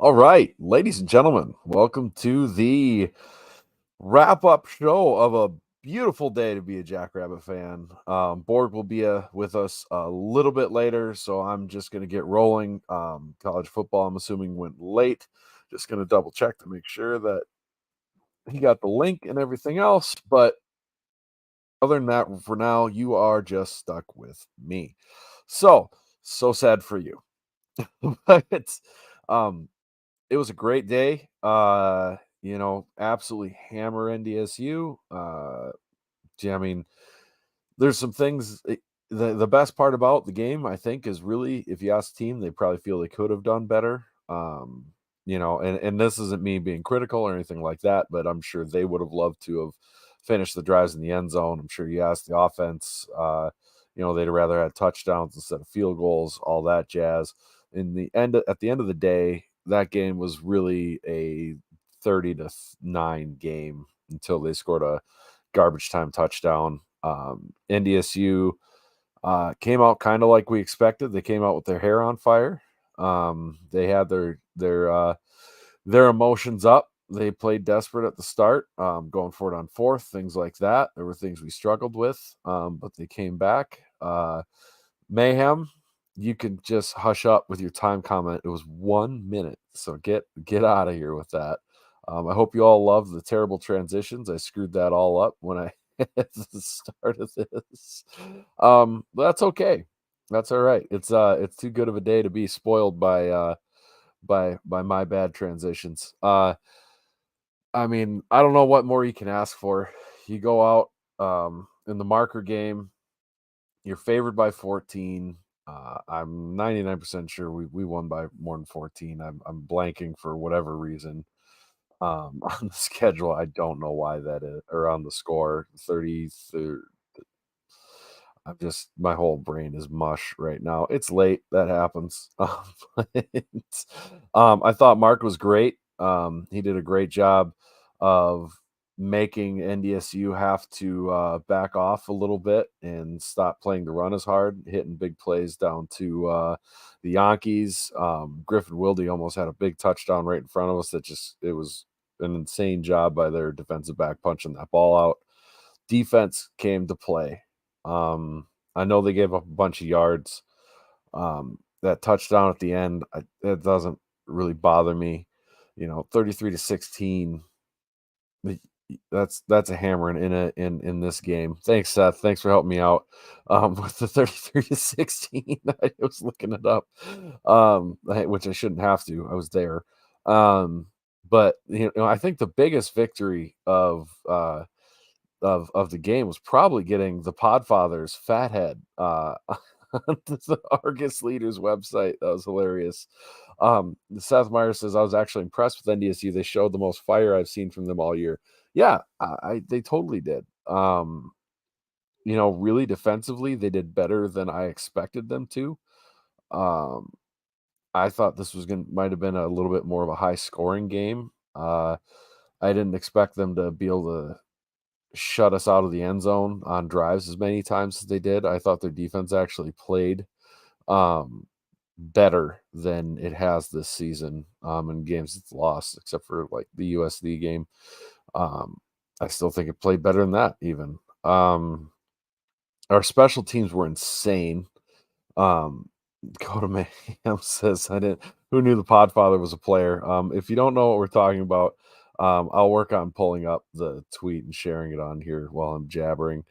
All right, ladies and gentlemen, welcome to the wrap up show of a beautiful day to be a Jackrabbit fan. Borg will be with us a little bit later, so I'm just going to get rolling. College football, I'm assuming, went late. Just going to double check to make sure that he got the link and everything else. But other than that, for now, you are just stuck with me. So sad for you. but um, it was a great day. Absolutely hammer NDSU. I mean, there's some things. The best part about the game, I think, is really if you ask the team, they probably feel they could have done better. And this isn't me being critical or anything like that, but I'm sure they would have loved to have finished the drives in the end zone. I'm sure you asked the offense, they'd rather had touchdowns instead of field goals, all that jazz. At the end of the day, that game was really a 30-9 game until they scored a garbage time touchdown. NDSU came out kind of like we expected. They came out with their hair on fire. They had their emotions up. They played desperate at the start, going for it on fourth, things like that. There were things we struggled with, but they came back. Mayhem, you can just hush up with your time comment. It was 1 minute, so get out of here with that. I hope you all love the terrible transitions. I screwed that all up when I at the start of this. But that's okay. That's all right. It's too good of a day to be spoiled by my bad transitions. I mean, I don't know what more you can ask for. You go out in the marker game, you're favored by 14. I'm 99% sure we won by more than 14. I'm blanking for whatever reason. On the schedule, I don't know why that is, or on the score 30. I'm just my whole brain is mush right now. It's late. That happens. I thought Mark was great. He did a great job of making NDSU have to back off a little bit and stop playing the run as hard, hitting big plays down to the Yankees. Griffin Wilde almost had a big touchdown right in front of us. It was an insane job by their defensive back punching that ball out. Defense came to play. I know they gave up a bunch of yards. That touchdown at the end, it doesn't really bother me. 33-16. the- That's a hammer in this game. Thanks, Seth. Thanks for helping me out with the 33-16. I was looking it up, which I shouldn't have to. I was there. But I think the biggest victory of the game was probably getting the Podfather's fathead on the Argus Leaders website. That was hilarious. Seth Meyer says, I was actually impressed with NDSU. They showed the most fire I've seen from them all year. Yeah, they totally did. Really defensively, they did better than I expected them to. Um, I thought this might have been a little bit more of a high scoring game. I didn't expect them to be able to shut us out of the end zone on drives as many times as they did. I thought their defense actually played um, better than it has this season in games it's lost, except for like the USD game. Um, I still think it played better than that, even. Our special teams were insane. Um, Go to Mayhem says, I didn't. Who knew the Podfather was a player? If you don't know what we're talking about, I'll work on pulling up the tweet and sharing it on here while I'm jabbering.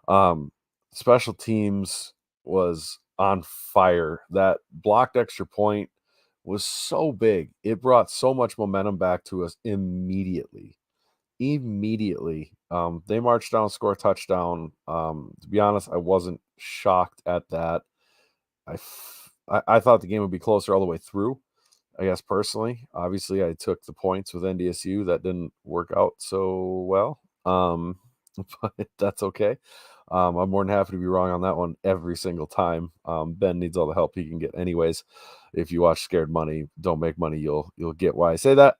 Um, Special teams was on fire. That blocked extra point was so big. It brought so much momentum back to us immediately. Immediately. They marched down, score a touchdown. To be honest, I wasn't shocked at that. I thought the game would be closer all the way through. I guess personally, obviously, I took the points with NDSU. That didn't work out so well, but that's okay. I'm more than happy to be wrong on that one every single time. Ben needs all the help he can get, anyways. If you watch Scared Money, Don't Make Money, you'll get why I say that.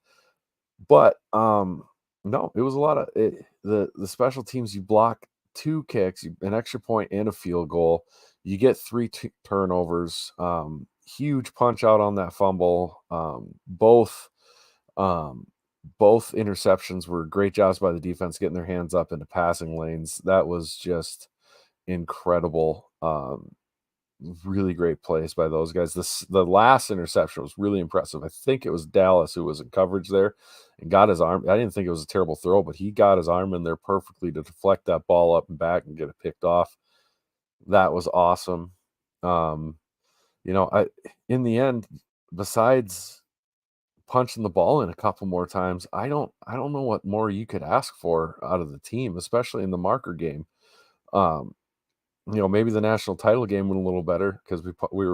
But no, it was a lot of it. The special teams. You block two kicks, an extra point, and a field goal. You get three turnovers. huge punch out on that fumble. Both interceptions were great jobs by the defense getting their hands up into passing lanes. That was just incredible. Really great plays by those guys. The last interception was really impressive. I think it was Dallas who was in coverage there and got his arm. I didn't think it was a terrible throw, but he got his arm in there perfectly to deflect that ball up and back and get it picked off. That was awesome. In the end, besides punching the ball in a couple more times, I don't know what more you could ask for out of the team, especially in the marker game. Maybe the national title game went a little better because we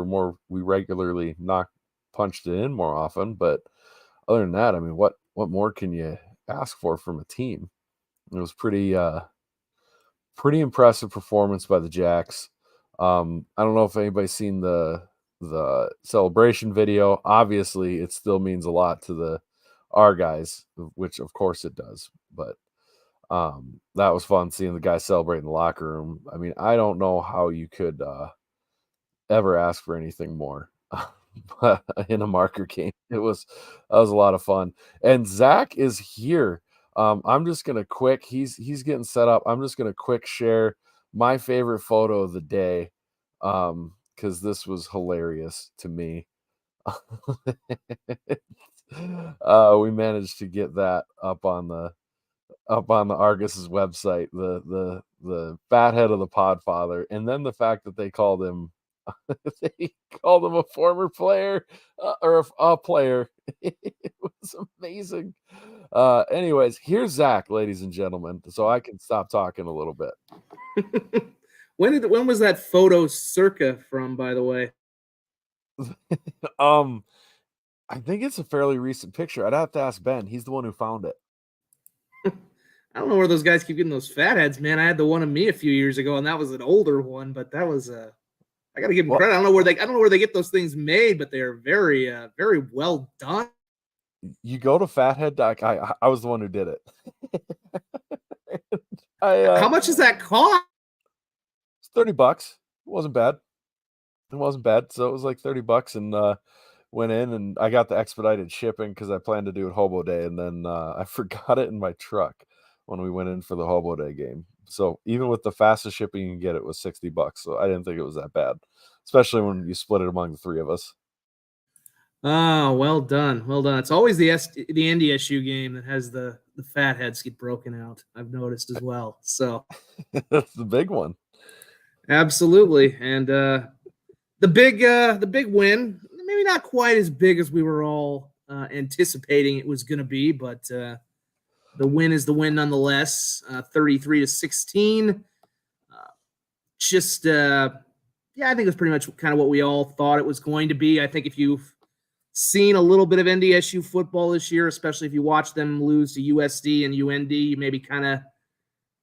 regularly punched it in more often. But other than that, I mean, what more can you ask for from a team? It was pretty impressive performance by the Jacks. I don't know if anybody's seen the celebration video. Obviously, it still means a lot to our guys, which of course it does. But that was fun seeing the guys celebrate in the locker room. I mean, I don't know how you could ever ask for anything more in a marker game. That was a lot of fun. And Zach is here. I'm just gonna he's getting set up. I'm just gonna quick share my favorite photo of the day, because this was hilarious to me. We managed to get that up on the Argus's website, the fathead of the Podfather, and then the fact that they called him a former player or a player. It was amazing. Anyways, here's Zach, ladies and gentlemen, so I can stop talking a little bit. When was that photo circa from, by the way? I think it's a fairly recent picture. I'd have to ask Ben. He's the one who found it. I don't know where those guys keep getting those fatheads, man. I had the one of me a few years ago, and that was an older one, but that was I got to give them credit. I don't know where they get those things made, but they are very very well done. You go to Fathead. I was the one who did it. How much does that cost? It's $30. It wasn't bad. So it was like $30, and went in and I got the expedited shipping because I planned to do it Hobo Day, and then I forgot it in my truck when we went in for the Hobo Day game. So even with the fastest shipping you can get, it was $60. So I didn't think it was that bad, especially when you split it among the three of us. Oh, well done. It's always the NDSU game that has the fatheads get broken out. I've noticed as well. So that's the big one. Absolutely. And the big win, maybe not quite as big as we were all anticipating it was going to be, but the win is the win nonetheless. 33-16. I think it was pretty much kind of what we all thought it was going to be. I think if you've seen a little bit of NDSU football this year, especially if you watch them lose to USD and UND, you maybe kind of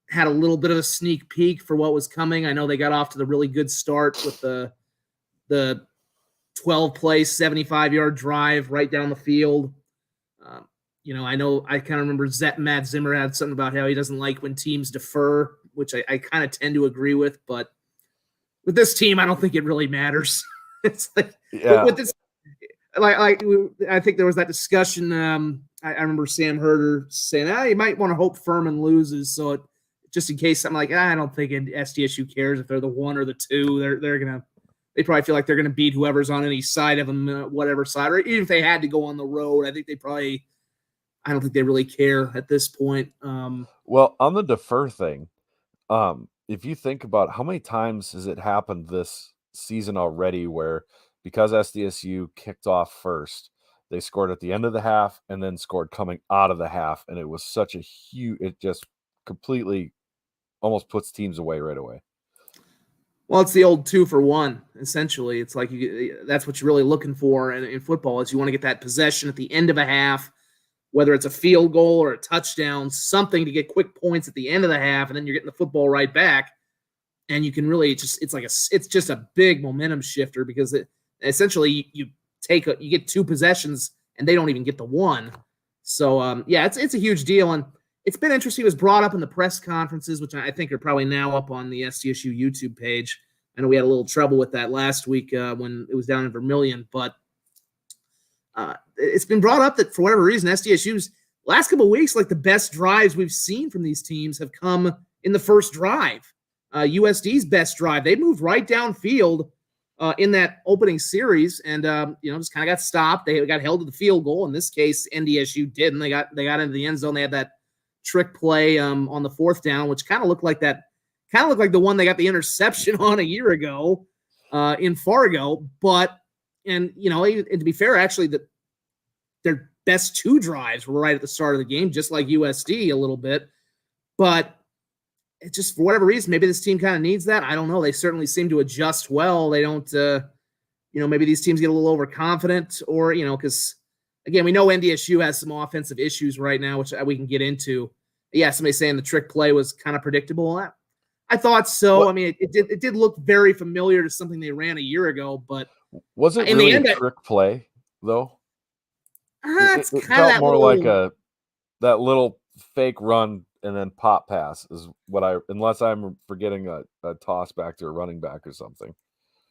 had a little bit of a sneak peek for what was coming. I know they got off to the really good start with the 12-play, 75-yard drive right down the field. I know I kind of remember Matt Zimmer had something about how he doesn't like when teams defer, which I kind of tend to agree with. But with this team, I don't think it really matters. It's like with this, I think there was that discussion. I remember Sam Herder saying, you might want to hope Furman loses, so just in case something like, I don't think SDSU cares if they're the 1 or the 2. They probably feel like they're gonna beat whoever's on any side of them, whatever side, or even if they had to go on the road. I think I don't think they really care at this point. Well, on the defer thing, if you think about how many times has it happened this season already where because SDSU kicked off first, they scored at the end of the half and then scored coming out of the half, and it was such a huge, it just completely almost puts teams away right away. Well, it's the old 2-for-1, essentially. It's like that's what you're really looking for in football is you want to get that possession at the end of a half, whether it's a field goal or a touchdown, something to get quick points at the end of the half, and then you're getting the football right back. And you can really it's just a big momentum shifter because essentially you get 2 possessions and they don't even get the 1. So it's a huge deal. And it's been interesting. It was brought up in the press conferences, which I think are probably now up on the SDSU YouTube page. I know we had a little trouble with that last week when it was down in Vermilion, but it's been brought up that for whatever reason, SDSU's last couple of weeks, like the best drives we've seen from these teams have come in the first drive. USD's best drive, they moved right downfield in that opening series, and just kind of got stopped. They got held to the field goal. In this case, NDSU didn't. They got into the end zone. They had that trick play on the fourth down, which kind of looked like the one they got the interception on a year ago in Fargo. But and to be fair, actually, their best two drives were right at the start of the game, just like USD a little bit. But it just, for whatever reason, maybe this team kind of needs that. I don't know. They certainly seem to adjust well. They don't, maybe these teams get a little overconfident or, because, again, we know NDSU has some offensive issues right now, which we can get into. Yeah, somebody saying the trick play was kind of predictable. I thought so. What? I mean, it did look very familiar to something they ran a year ago, but was it really a trick play, though? It felt more like that little fake run and then pop pass is what unless I'm forgetting a toss back to a running back or something.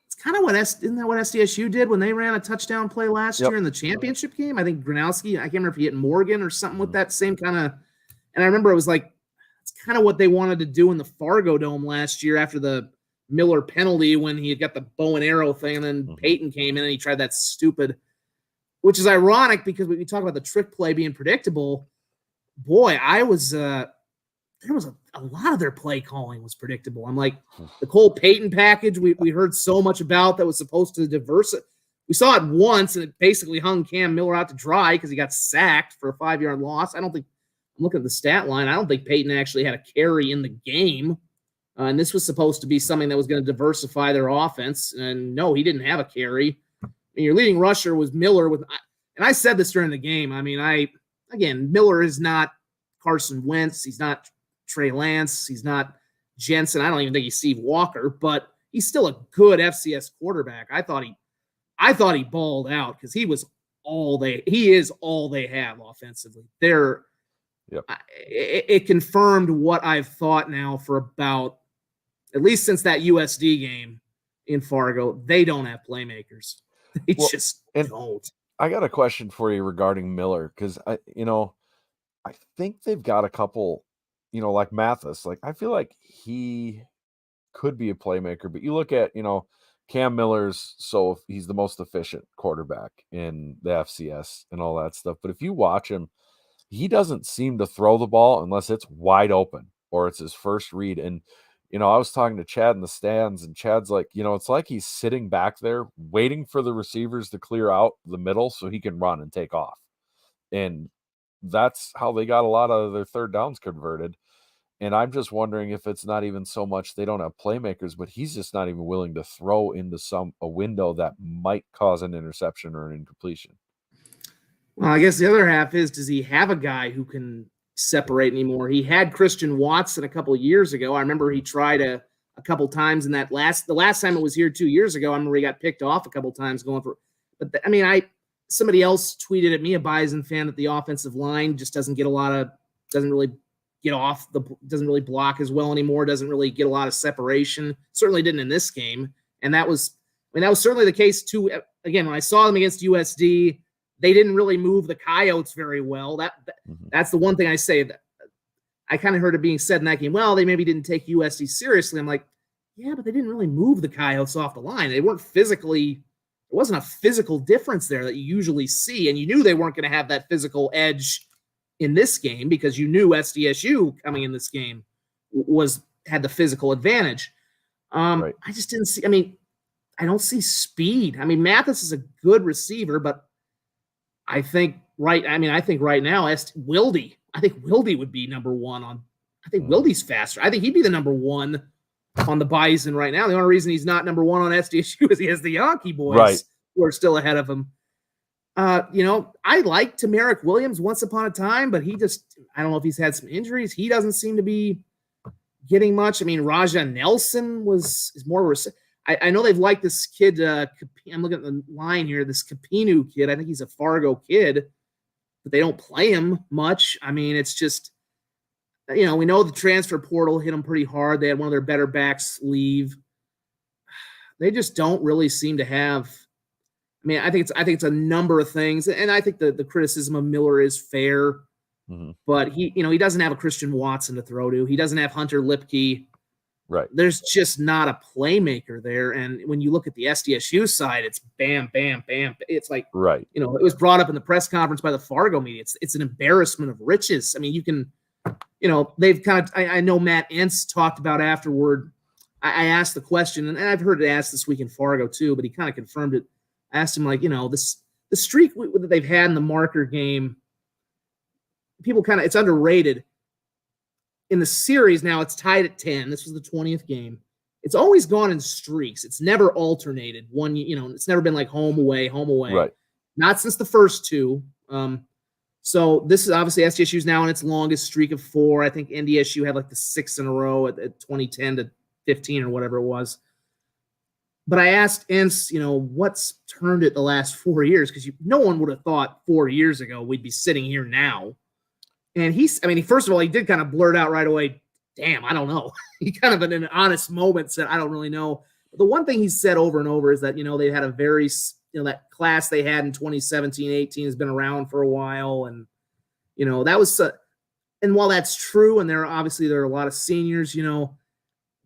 It's kind of isn't that what SDSU did when they ran a touchdown play last year in the championship game? I think Gronowski, I can't remember if he hit Morgan or something with that same kind of, and I remember it was like, it's kind of what they wanted to do in the Fargo Dome last year after the Miller penalty when he had got the bow and arrow thing, and then Peyton came in and he tried that stupid, which is ironic because when we talk about the trick play being predictable, boy, there was a lot of their play calling was predictable. I'm like, the Cole Peyton package we heard so much about that was supposed to diversify. We saw it once, and it basically hung Cam Miller out to dry because he got sacked for a 5-yard loss. I'm looking at the stat line. I don't think Peyton actually had a carry in the game. And this was supposed to be something that was going to diversify their offense. And no, he didn't have a carry. And your leading rusher was Miller and I said this during the game. I mean, Miller is not Carson Wentz. He's not Trey Lance. He's not Jensen. I don't even think he's Steve Walker, but he's still a good FCS quarterback. I thought he balled out because he is all they have offensively. It confirmed what I've thought now for about, at least since that USD game in Fargo. They don't have playmakers. They just don't. I got a question for you regarding Miller because I think they've got a couple, like Mathis. Like I feel like he could be a playmaker, but you look at Cam Miller's, so he's the most efficient quarterback in the FCS and all that stuff. But if you watch him, he doesn't seem to throw the ball unless it's wide open or it's his first read. And I was talking to Chad in the stands, and Chad's like, it's like he's sitting back there waiting for the receivers to clear out the middle so he can run and take off. And that's how they got a lot of their third downs converted. And I'm just wondering if it's not even so much they don't have playmakers, but he's just not even willing to throw into a window that might cause an interception or an incompletion. Well, I guess the other half is, does he have a guy who can separate anymore? He had Christian Watson a couple of years ago. I remember he tried a couple times in the last time it was here 2 years ago. I remember he got picked off a couple times going for, but somebody else tweeted at me, a Bison fan, that the offensive line just doesn't really get off doesn't really block as well anymore. Doesn't really get a lot of separation. Certainly didn't in this game. And that was certainly the case too. Again, when I saw them against USD, they didn't really move the Coyotes very well. That's the one thing I say that I kind of heard it being said in that game. Well, they maybe didn't take USD seriously. I'm like, yeah, but they didn't really move the Coyotes off the line. They weren't physically. There wasn't a physical difference there that you usually see, and you knew they weren't going to have that physical edge in this game because you knew SDSU coming in this game had the physical advantage. Right. I just didn't see. I don't see speed. Mathis is a good receiver, but I think right now, Wildy. I think Wildy would be number one on. I think Wildy's faster. I think he'd be the number one on the Bison right now. The only reason he's not number one on SDSU is he has the Yankee boys who are still ahead of him. I liked Tamarick Williams once upon a time, but I don't know if he's had some injuries. He doesn't seem to be getting much. Raja Nelson is more. I know they've liked this kid. I'm looking at the line here. This Capinu kid. I think he's a Fargo kid, but they don't play him much. It's just, we know the transfer portal hit them pretty hard. They had one of their better backs leave. they just don't really seem to have. I mean, I think it's a number of things, and I think the criticism of Miller is fair, but he doesn't have a Christian Watson to throw to. He doesn't have Hunter Lipke. Right. There's just not a playmaker there. And when you look at the SDSU side, it's bam, bam, bam. It's like, right. It was brought up in the press conference by the Fargo media. It's an embarrassment of riches. I mean, you can, they've kind of, I know Matt Entz talked about afterward. I asked the question, and I've heard it asked this week in Fargo too, but he kind of confirmed it. I asked him, like, the streak that they've had in the marker game, people it's underrated. In the series now, it's tied at 10. This was the 20th game. It's always gone in streaks. It's never alternated. It's never been like home away. Right. Not since the first two. So this is obviously SDSU's now in its longest streak of 4. I think NDSU had like the 6 in a row at 2010 to 15 or whatever it was. But I asked Entz, what's turned it the last 4 years? Because no one would have thought 4 years ago we'd be sitting here now. And first of all, he did kind of blurt out right away, damn, I don't know. He kind of in an honest moment said, I don't really know. But the one thing he said over and over is that, they had a very, that class they had in 2017-18 has been around for a while. And, that was, and while that's true, and there are a lot of seniors,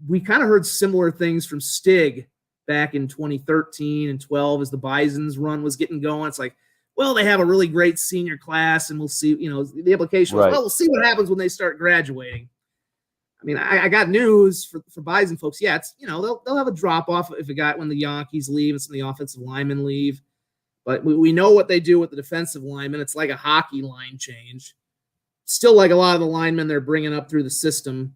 we kind of heard similar things from Stig back in 2013 and 12 as the Bison's run was getting going. It's like, well, they have a really great senior class, and we'll see, the implication was, well, we'll see what happens when they start graduating. I mean, I got news for Bison folks. Yeah, it's, they'll have a drop-off when the Yankees leave and some of the offensive linemen leave. But we know what they do with the defensive linemen. It's like a hockey line change. Still like a lot of the linemen they're bringing up through the system.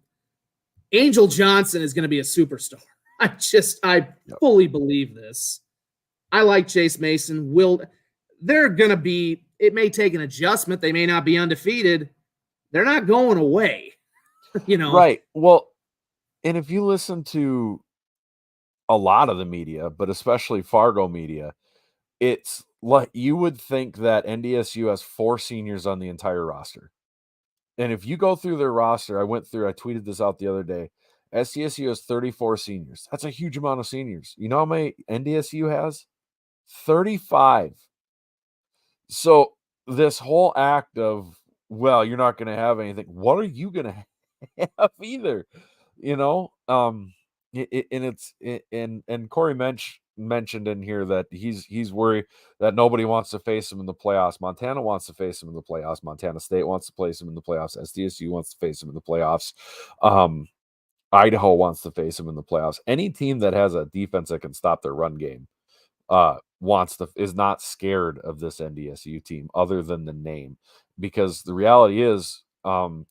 Angel Johnson is going to be a superstar. I fully believe this. I like Chase Mason. They're going to be, it may take an adjustment. They may not be undefeated. They're not going away, Right. Well, and if you listen to a lot of the media, but especially Fargo media, it's like you would think that NDSU has 4 seniors on the entire roster. And if you go through their roster, I tweeted this out the other day. SDSU has 34 seniors. That's a huge amount of seniors. You know how many NDSU has? 35. So this whole act of, well, you're not going to have anything. What are you going to have either? And Corey mentioned in here that he's worried that nobody wants to face him in the playoffs. Montana wants to face him in the playoffs. Montana State wants to face him in the playoffs. SDSU wants to face him in the playoffs. Idaho wants to face him in the playoffs. Any team that has a defense that can stop their run game is not scared of this NDSU team other than the name, because the reality is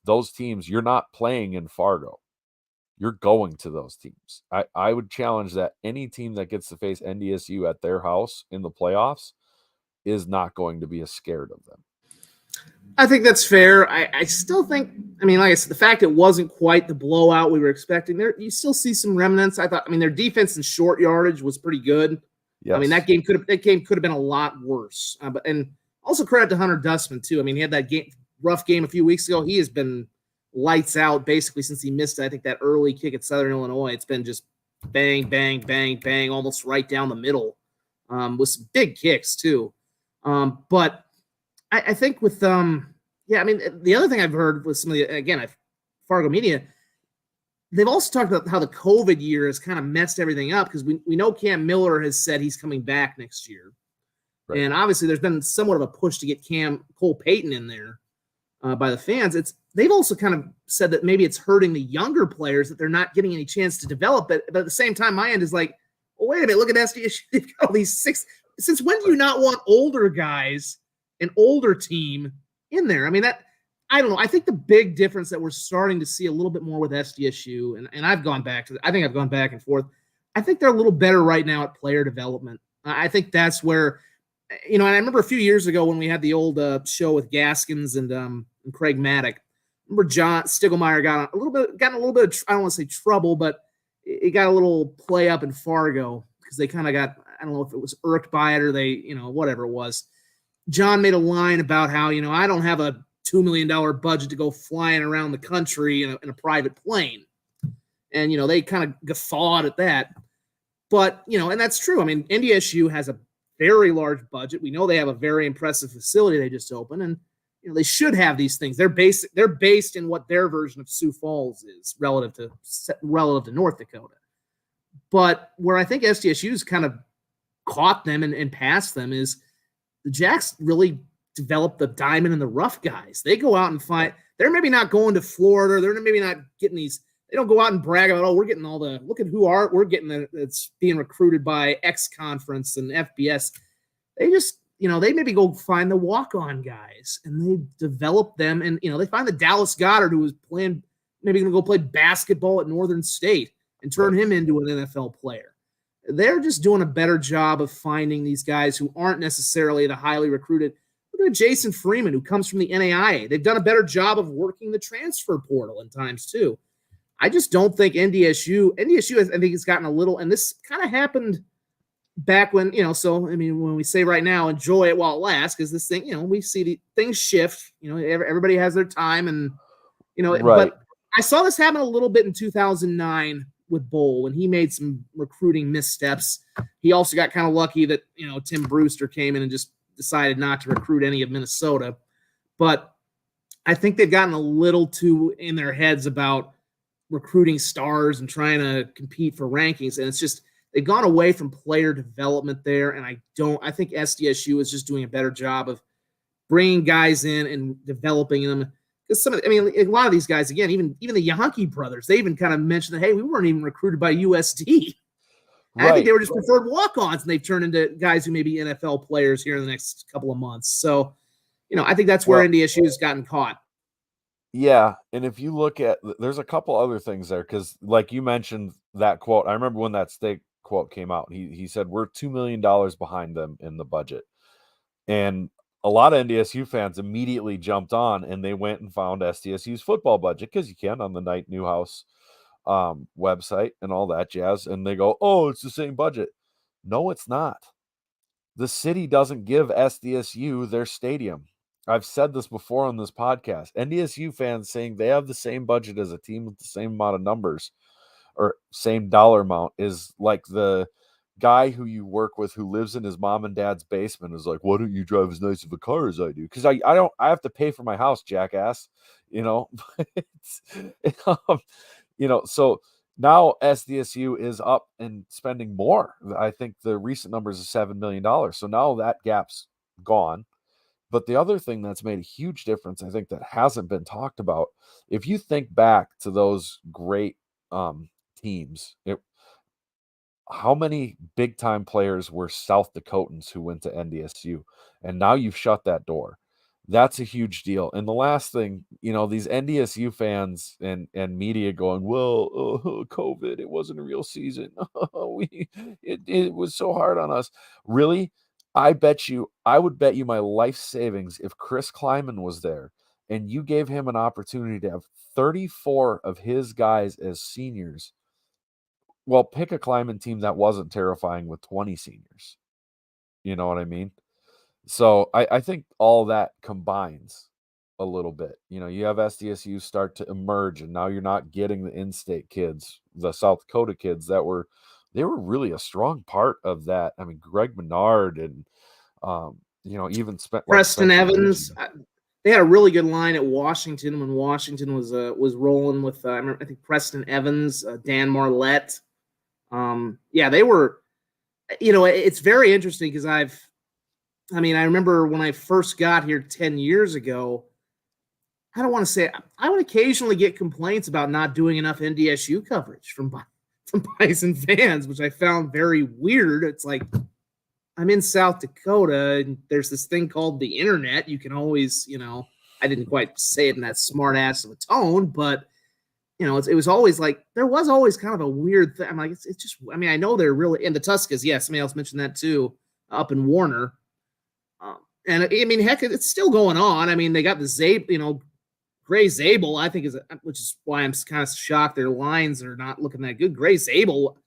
those teams, you're not playing in Fargo. You're going to those teams. I would challenge that any team that gets to face NDSU at their house in the playoffs is not going to be as scared of them. I think that's fair. I still think, like I said, the fact it wasn't quite the blowout we were expecting, you still see some remnants. I thought, their defense in short yardage was pretty good. Yes. That game could have been a lot worse. And also credit to Hunter Dustman too. He had that rough game a few weeks ago. He has been lights out basically since he missed, I think, that early kick at Southern Illinois. It's been just bang, bang, bang, bang, almost right down the middle, with some big kicks too. But I think with the other thing I've heard with some of the Fargo media, they've also talked about how the COVID year has kind of messed everything up, because we know Cam Miller has said he's coming back next year. Right. And obviously there's been somewhat of a push to get Cole Payton in there by the fans. They've also kind of said that maybe it's hurting the younger players that they're not getting any chance to develop. But at the same time, my end is like, well, wait a minute, look at SDSU. They've got all these 6. Since when do you not want older guys, an older team in there? I don't know. I think the big difference that we're starting to see a little bit more with SDSU, and I think I've gone back and forth. I think they're a little better right now at player development. I think that's where, and I remember a few years ago when we had the old show with Gaskins and Craig Maddock. I remember John Stiglmeyer got a little bit of, I don't want to say trouble, but it got a little play up in Fargo because they kind of got, I don't know if it was irked by it or they, whatever it was. John made a line about how, I don't have a $2 million budget to go flying around the country in a private plane. And, they kind of guffawed at that. But, and that's true. I mean, NDSU has a very large budget. We know they have a very impressive facility they just opened, and they should have these things. They're based in what their version of Sioux Falls is relative to North Dakota. But where I think SDSU's kind of caught them and passed them is the Jacks really develop the diamond in the rough guys. They go out and find. They're maybe not going to Florida. They're maybe not getting these. They don't go out and brag about, we're getting look at who we're getting that's being recruited by X Conference and FBS. They just, they maybe go find the walk-on guys and they develop them. And, they find the Dallas Goddard who was playing, maybe going to go play basketball at Northern State and turn him into an NFL player. They're just doing a better job of finding these guys who aren't necessarily the highly recruited. Look at Jason Freeman, who comes from the NAIA. They've done a better job of working the transfer portal in times too. I just don't think NDSU, I think it's gotten a little, and this kind of happened back when, so, I mean, when we say right now, enjoy it while it lasts, because this thing, we see things shift, everybody has their time and, right. But I saw this happen a little bit in 2009 with Bowl when he made some recruiting missteps. He also got kind of lucky that, Tim Brewster came in and just decided not to recruit any of Minnesota. But I think they've gotten a little too in their heads about recruiting stars and trying to compete for rankings. And it's just, they've gone away from player development there. And I think SDSU is just doing a better job of bringing guys in and developing them. Because a lot of these guys, again, even the Yankee brothers, they even kind of mentioned that, hey, we weren't even recruited by USD. Right. I think they were just preferred walk-ons, and they've turned into guys who may be NFL players here in the next couple of months. So, I think that's where NDSU has gotten caught. Yeah, and if you look at, there's a couple other things there, because like you mentioned that quote, I remember when that State quote came out, he said, we're $2 million behind them in the budget. And a lot of NDSU fans immediately jumped on, and they went and found SDSU's football budget, because you can on the Knight Newhouse website and all that jazz, and they go, oh, it's the same budget. No, it's not. The city doesn't give SDSU their stadium. I've said this before on this podcast. NDSU fans saying they have the same budget as a team with the same amount of numbers or same dollar amount is like the guy who you work with who lives in his mom and dad's basement is like, why don't you drive as nice of a car as I do? Because I have to pay for my house, jackass. So now SDSU is up and spending more. I think the recent numbers is $7 million. So now that gap's gone. But the other thing that's made a huge difference, I think, that hasn't been talked about, if you think back to those great teams, how many big-time players were South Dakotans who went to NDSU? And now you've shut that door. That's a huge deal. And the last thing, these NDSU fans and media going, well, COVID, it wasn't a real season. It was so hard on us. Really? I would bet you my life savings if Chris Kleiman was there and you gave him an opportunity to have 34 of his guys as seniors. Well, pick a Kleiman team that wasn't terrifying with 20 seniors. You know what I mean? So I think all that combines a little bit. You have SDSU start to emerge, and now you're not getting the in-state kids, the South Dakota kids they were really a strong part of that. I mean, Greg Menard and, even spent Preston Evans. They had a really good line at Washington when Washington was rolling with, I think Preston Evans, Dan Marlette. They were, it's very interesting because I remember when I first got here 10 years ago, I don't want to say, I would occasionally get complaints about not doing enough NDSU coverage from Bison fans, which I found very weird. It's like, I'm in South Dakota and there's this thing called the internet. You can always, I didn't quite say it in that smart ass of a tone, but it was always like, there was always kind of a weird thing. I'm like, it's just, I know they're really, and the Tuscas, yes, somebody else mentioned that too, up in Warner. Heck, it's still going on. They got the Gray Zabel, I think, which is why I'm kind of shocked their lines are not looking that good. Gray Zabel,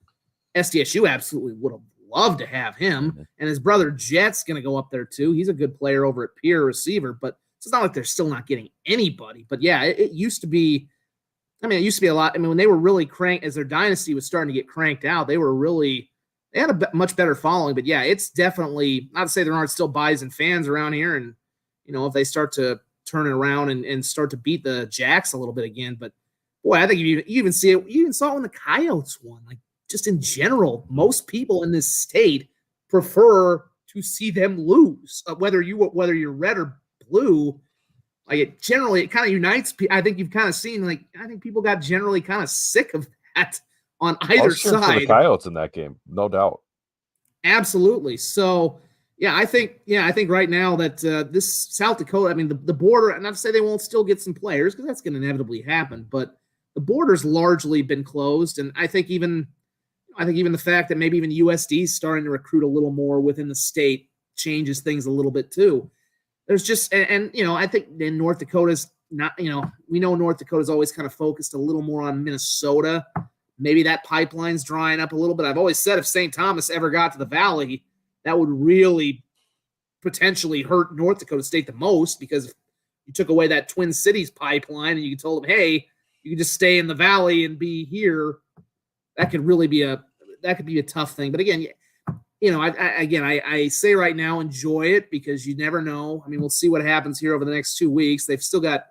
SDSU absolutely would have loved to have him. And his brother Jet's going to go up there too. He's a good player over at Pierre receiver, but it's not like they're still not getting anybody. But yeah, it used to be, it used to be a lot. When they were really cranked, as their dynasty was starting to get cranked out, they were really they had a much better following. But yeah, it's definitely not to say there aren't still Bison fans around here, and if they start to turn it around and start to beat the Jacks a little bit again. But boy, I think you even see it. You even saw it when the Coyotes won. Like, just in general, most people in this state prefer to see them lose, whether you're red or blue. Like, it kind of unites. I think you've kind of seen, like, I think people got generally kind of sick of that on either cheering side. for the Coyotes in that game, no doubt. Absolutely. So yeah, I think right now that this South Dakota, I mean, the border, not to say they won't still get some players, because that's going to inevitably happen, but the border's largely been closed, and I think even the fact that maybe even USD is starting to recruit a little more within the state changes things a little bit too. There's just, and I think in North Dakota's not, we know North Dakota's always kind of focused a little more on Minnesota. Maybe that pipeline's drying up a little bit. I've always said if St. Thomas ever got to the Valley, that would really potentially hurt North Dakota State the most, because if you took away that Twin Cities pipeline and you told them, hey, you can just stay in the Valley and be here, that could really be a tough thing. But again, I say right now, enjoy it, because you never know. I mean, we'll see what happens here over the next 2 weeks. They've still got,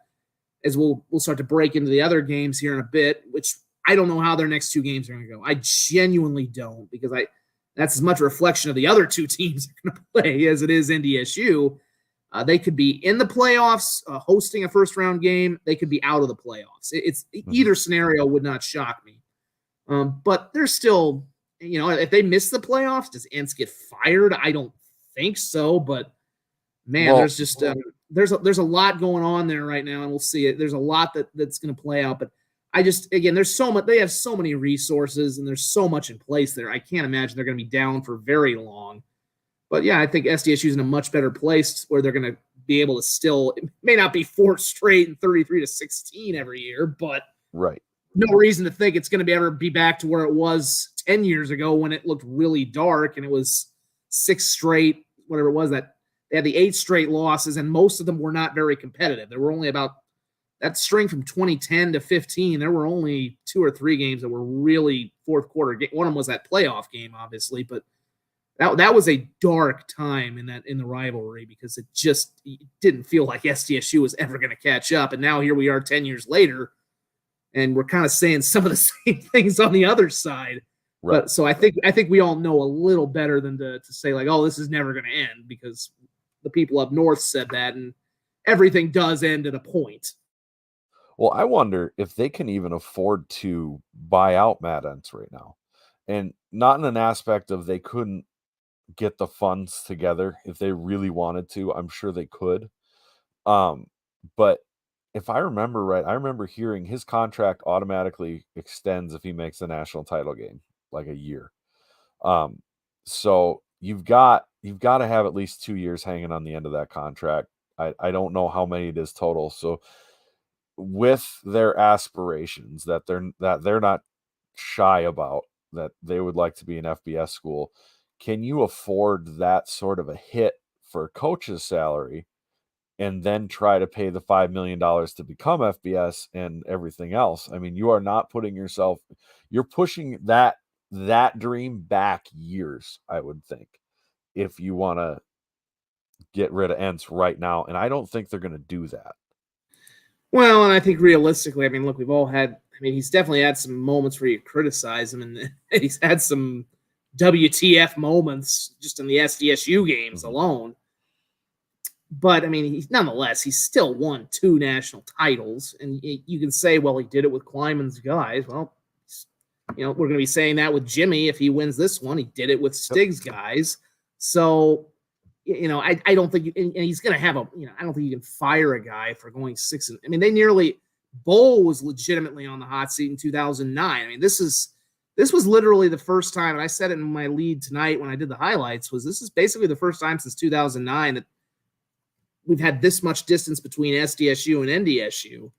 as we'll start to break into the other games here in a bit, which I don't know how their next 2 games are going to go. I genuinely don't, because that's as much a reflection of the other 2 teams are going to play as it is NDSU. They could be in the playoffs, hosting a first-round game. They could be out of the playoffs. It's either scenario would not shock me. But there's still, if they miss the playoffs, does Entz get fired? I don't think so. But man, there's just there's a lot going on there right now, and we'll see it. There's a lot that's going to play out. But there's so much. They have so many resources, and there's so much in place there. I can't imagine they're going to be down for very long. But yeah, I think SDSU is in a much better place where they're going to be able to still. It may not be 4 straight and 33-16 every year, but right. No reason to think it's going to ever be back to where it was 10 years ago when it looked really dark and it was 6 straight, whatever it was, that they had the 8 straight losses, and most of them were not very competitive. There were only about that string from 2010 to 15. There were only 2 or 3 games that were really fourth quarter. One of them was that playoff game, obviously, but that was a dark time in the rivalry, because it didn't feel like SDSU was ever going to catch up. And now here we are 10 years later, and we're kind of saying some of the same things on the other side. Right. But so I think we all know a little better than to say, like, oh, this is never going to end, because the people up north said that, and everything does end at a point. Well, I wonder if they can even afford to buy out Matt Entz right now, and not in an aspect of they couldn't get the funds together if they really wanted to. I'm sure they could. But if I remember right, I remember hearing his contract automatically extends if he makes the national title game, like a year. So you've got to have at least 2 years hanging on the end of that contract. I don't know how many it is total. So with their aspirations that they're not shy about, that they would like to be an FBS school, can you afford that sort of a hit for a coach's salary and then try to pay the $5 million to become FBS and everything else? I mean, you are not putting yourself, you're pushing that dream back years, I would think, if you want to get rid of Entz right now. And I don't think they're going to do that. Well, and I think realistically, I mean, look, he's definitely had some moments where you criticize him, and he's had some WTF moments just in the SDSU games alone. But I mean, nonetheless, he's still won 2 national titles, and you can say, well, he did it with Kleiman's guys. Well, we're going to be saying that with Jimmy if he wins this one. He did it with Stig's guys. So, I don't think and he's going to have I don't think you can fire a guy for going 6. I mean, Bowl was legitimately on the hot seat in 2009. I mean, this was literally the first time, and I said it in my lead tonight when I did the highlights, this is basically the first time since 2009 that we've had this much distance between SDSU and NDSU.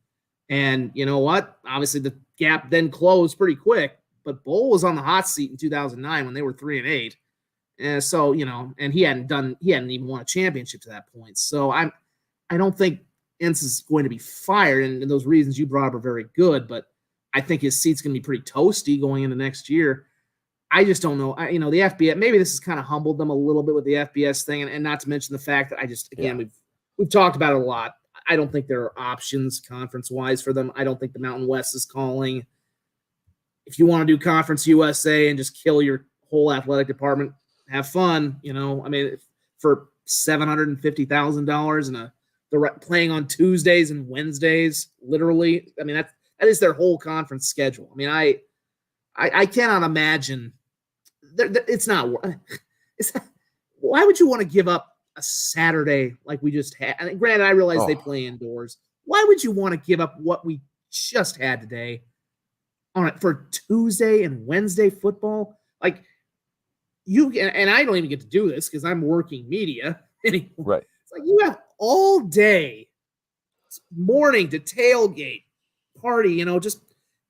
And you know what? Obviously, the gap then closed pretty quick, but Bowl was on the hot seat in 2009 when they were 3-8. And so, and he hadn't even won a championship to that point. So I don't think Entz is going to be fired, and those reasons you brought up are very good, but I think his seat's going to be pretty toasty going into next year. I just don't know. The FBS, maybe this has kind of humbled them a little bit with the FBS thing, and not to mention the fact that we've talked about it a lot. I don't think there are options conference-wise for them. I don't think the Mountain West is calling. If you want to do Conference USA and just kill your whole athletic department, have fun. For $750,000 and they're playing on Tuesdays and Wednesdays, literally. That is their whole conference schedule. I cannot imagine. It's not. Why would you want to give up a Saturday like we just had? And granted, I realize they play indoors. Why would you want to give up what we just had today for Tuesday and Wednesday football? Like and I don't even get to do this because I'm working media anymore. Right. It's like you have all day, morning to tailgate, party. Just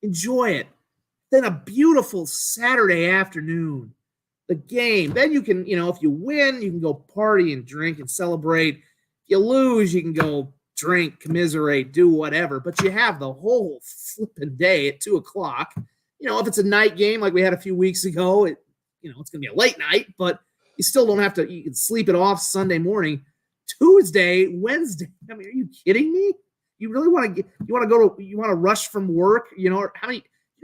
enjoy it. Then a beautiful Saturday afternoon, the game. Then you can, if you win, you can go party and drink and celebrate. If you lose, you can go drink, commiserate, do whatever. But you have the whole flipping day at 2:00. If it's a night game like we had a few weeks ago, it's going to be a late night, but you still don't have to. You can sleep it off Sunday morning, Tuesday, Wednesday. Are you kidding me? You really want to you want to rush from work?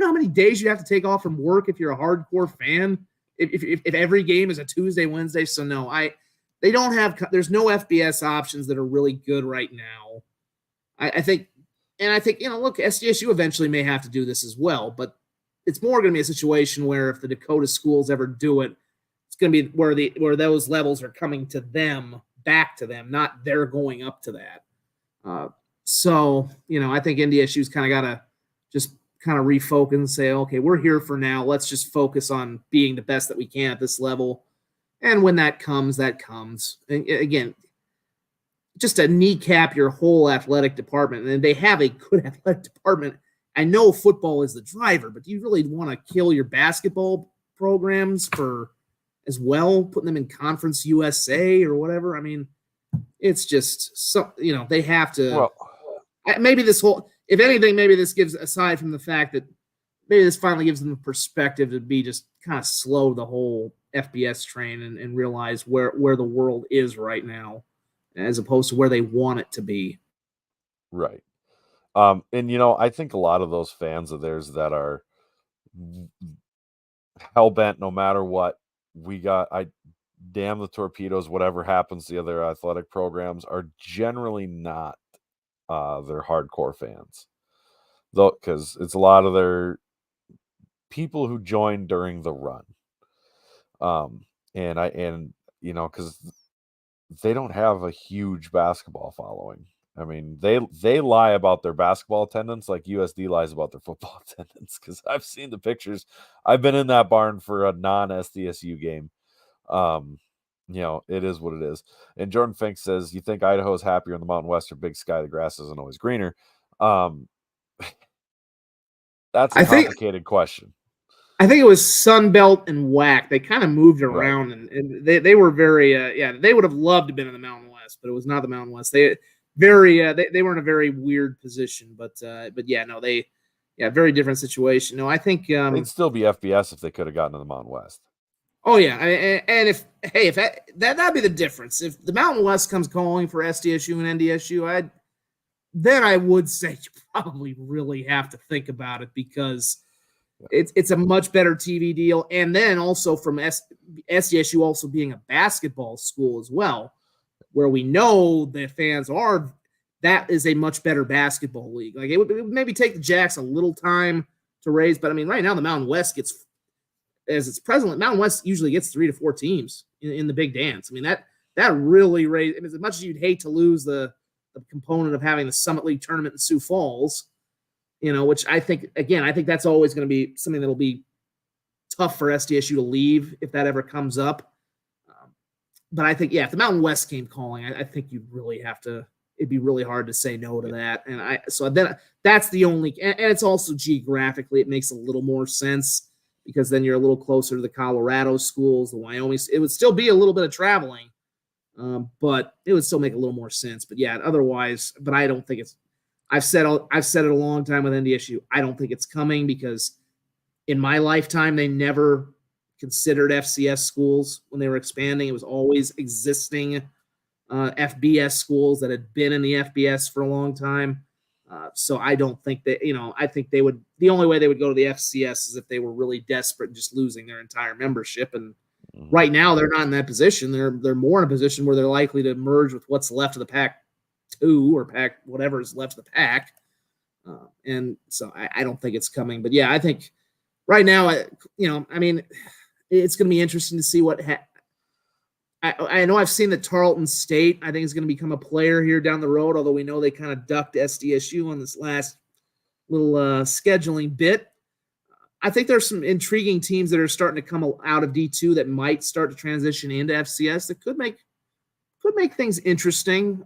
How many days you have to take off from work if you're a hardcore fan? If every game is a Tuesday, Wednesday. So no, they don't have. There's no FBS options that are really good right now. I think, look, SDSU eventually may have to do this as well, but it's more going to be a situation where if the Dakota schools ever do it, it's going to be where those levels are coming to them, back to them, not they're going up to that. So I think NDSU's kind of got to just kind of refocus and say, okay, we're here for now. Let's just focus on being the best that we can at this level. And when that comes, that comes. And again, just to kneecap your whole athletic department. And they have a good athletic department. I know football is the driver, but do you really want to kill your basketball programs for as well, putting them in Conference USA or whatever? It's just they have to. Well, maybe this whole. If anything, maybe this gives, aside from the fact that maybe this finally gives them the perspective to be just kind of slow the whole FBS train and realize where the world is right now, as opposed to where they want it to be. Right. I think a lot of those fans of theirs that are hell-bent no matter what, damn the torpedoes, whatever happens to the other athletic programs, are generally not they're hardcore fans, though, because it's a lot of their people who joined during the run, because they don't have a huge basketball following. They lie about their basketball attendance like USD lies about their football attendance, because I've seen the pictures. I've been in that barn for a non-SDSU game. It is what it is. And Jordan Fink says, you think Idaho's happier in the Mountain West or Big Sky? The grass isn't always greener. That's a complicated question. I think it was Sun Belt and WAC. They kind of moved around, right. and they were very they would have loved to have been in the Mountain West, but it was not the Mountain West. They were in a very weird position, but very different situation. No, I think they'd still be FBS if they could have gotten to the Mountain West. Oh yeah, and if that'd be the difference. If the Mountain West comes calling for SDSU and NDSU, then I would say you probably really have to think about it, because it's a much better TV deal, and then also from SDSU also being a basketball school as well, where we know the fans are. That is a much better basketball league. Like it would maybe take the Jacks a little time to raise, but right now the Mountain West gets. As it's present, Mountain West usually gets 3 to 4 teams in the big dance. That really raised. As much as you'd hate to lose the component of having the Summit League tournament in Sioux Falls, which I think that's always going to be something that'll be tough for SDSU to leave if that ever comes up. But I think, if the Mountain West came calling, I think you'd really have to. It'd be really hard to say no to that. And that's the only. And it's also geographically, it makes a little more sense, because then you're a little closer to the Colorado schools, the Wyoming. It would still be a little bit of traveling, but it would still make a little more sense. But otherwise, but I don't think it's. I've said it a long time with NDSU. I don't think it's coming, because in my lifetime they never considered FCS schools when they were expanding. It was always existing FBS schools that had been in the FBS for a long time. So I don't think that, I think they would, the only way they would go to the FCS is if they were really desperate and just losing their entire membership. And right now they're not in that position. They're more in a position where they're likely to merge with what's left of the Pac-2 or Pac, whatever is left of the Pac. And so I don't think it's coming. But yeah, I think right now, it's going to be interesting to see what I know I've seen that Tarleton State, I think, is going to become a player here down the road, although we know they kind of ducked SDSU on this last little scheduling bit. I think there's some intriguing teams that are starting to come out of D2 that might start to transition into FCS that could make things interesting.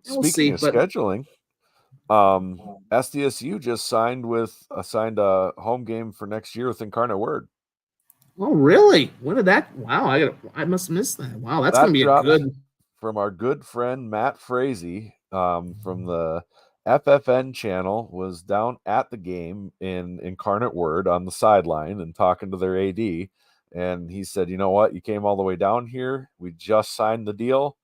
Speaking of scheduling, SDSU just signed a home game for next year with Incarnate Word. Oh, really? When did that? Wow, I must have missed that. Wow, that's going to be a good. From our good friend Matt Frazee from the FFN channel, was down at the game in Incarnate Word on the sideline and talking to their AD. And he said, you know what? You came all the way down here. We just signed the deal.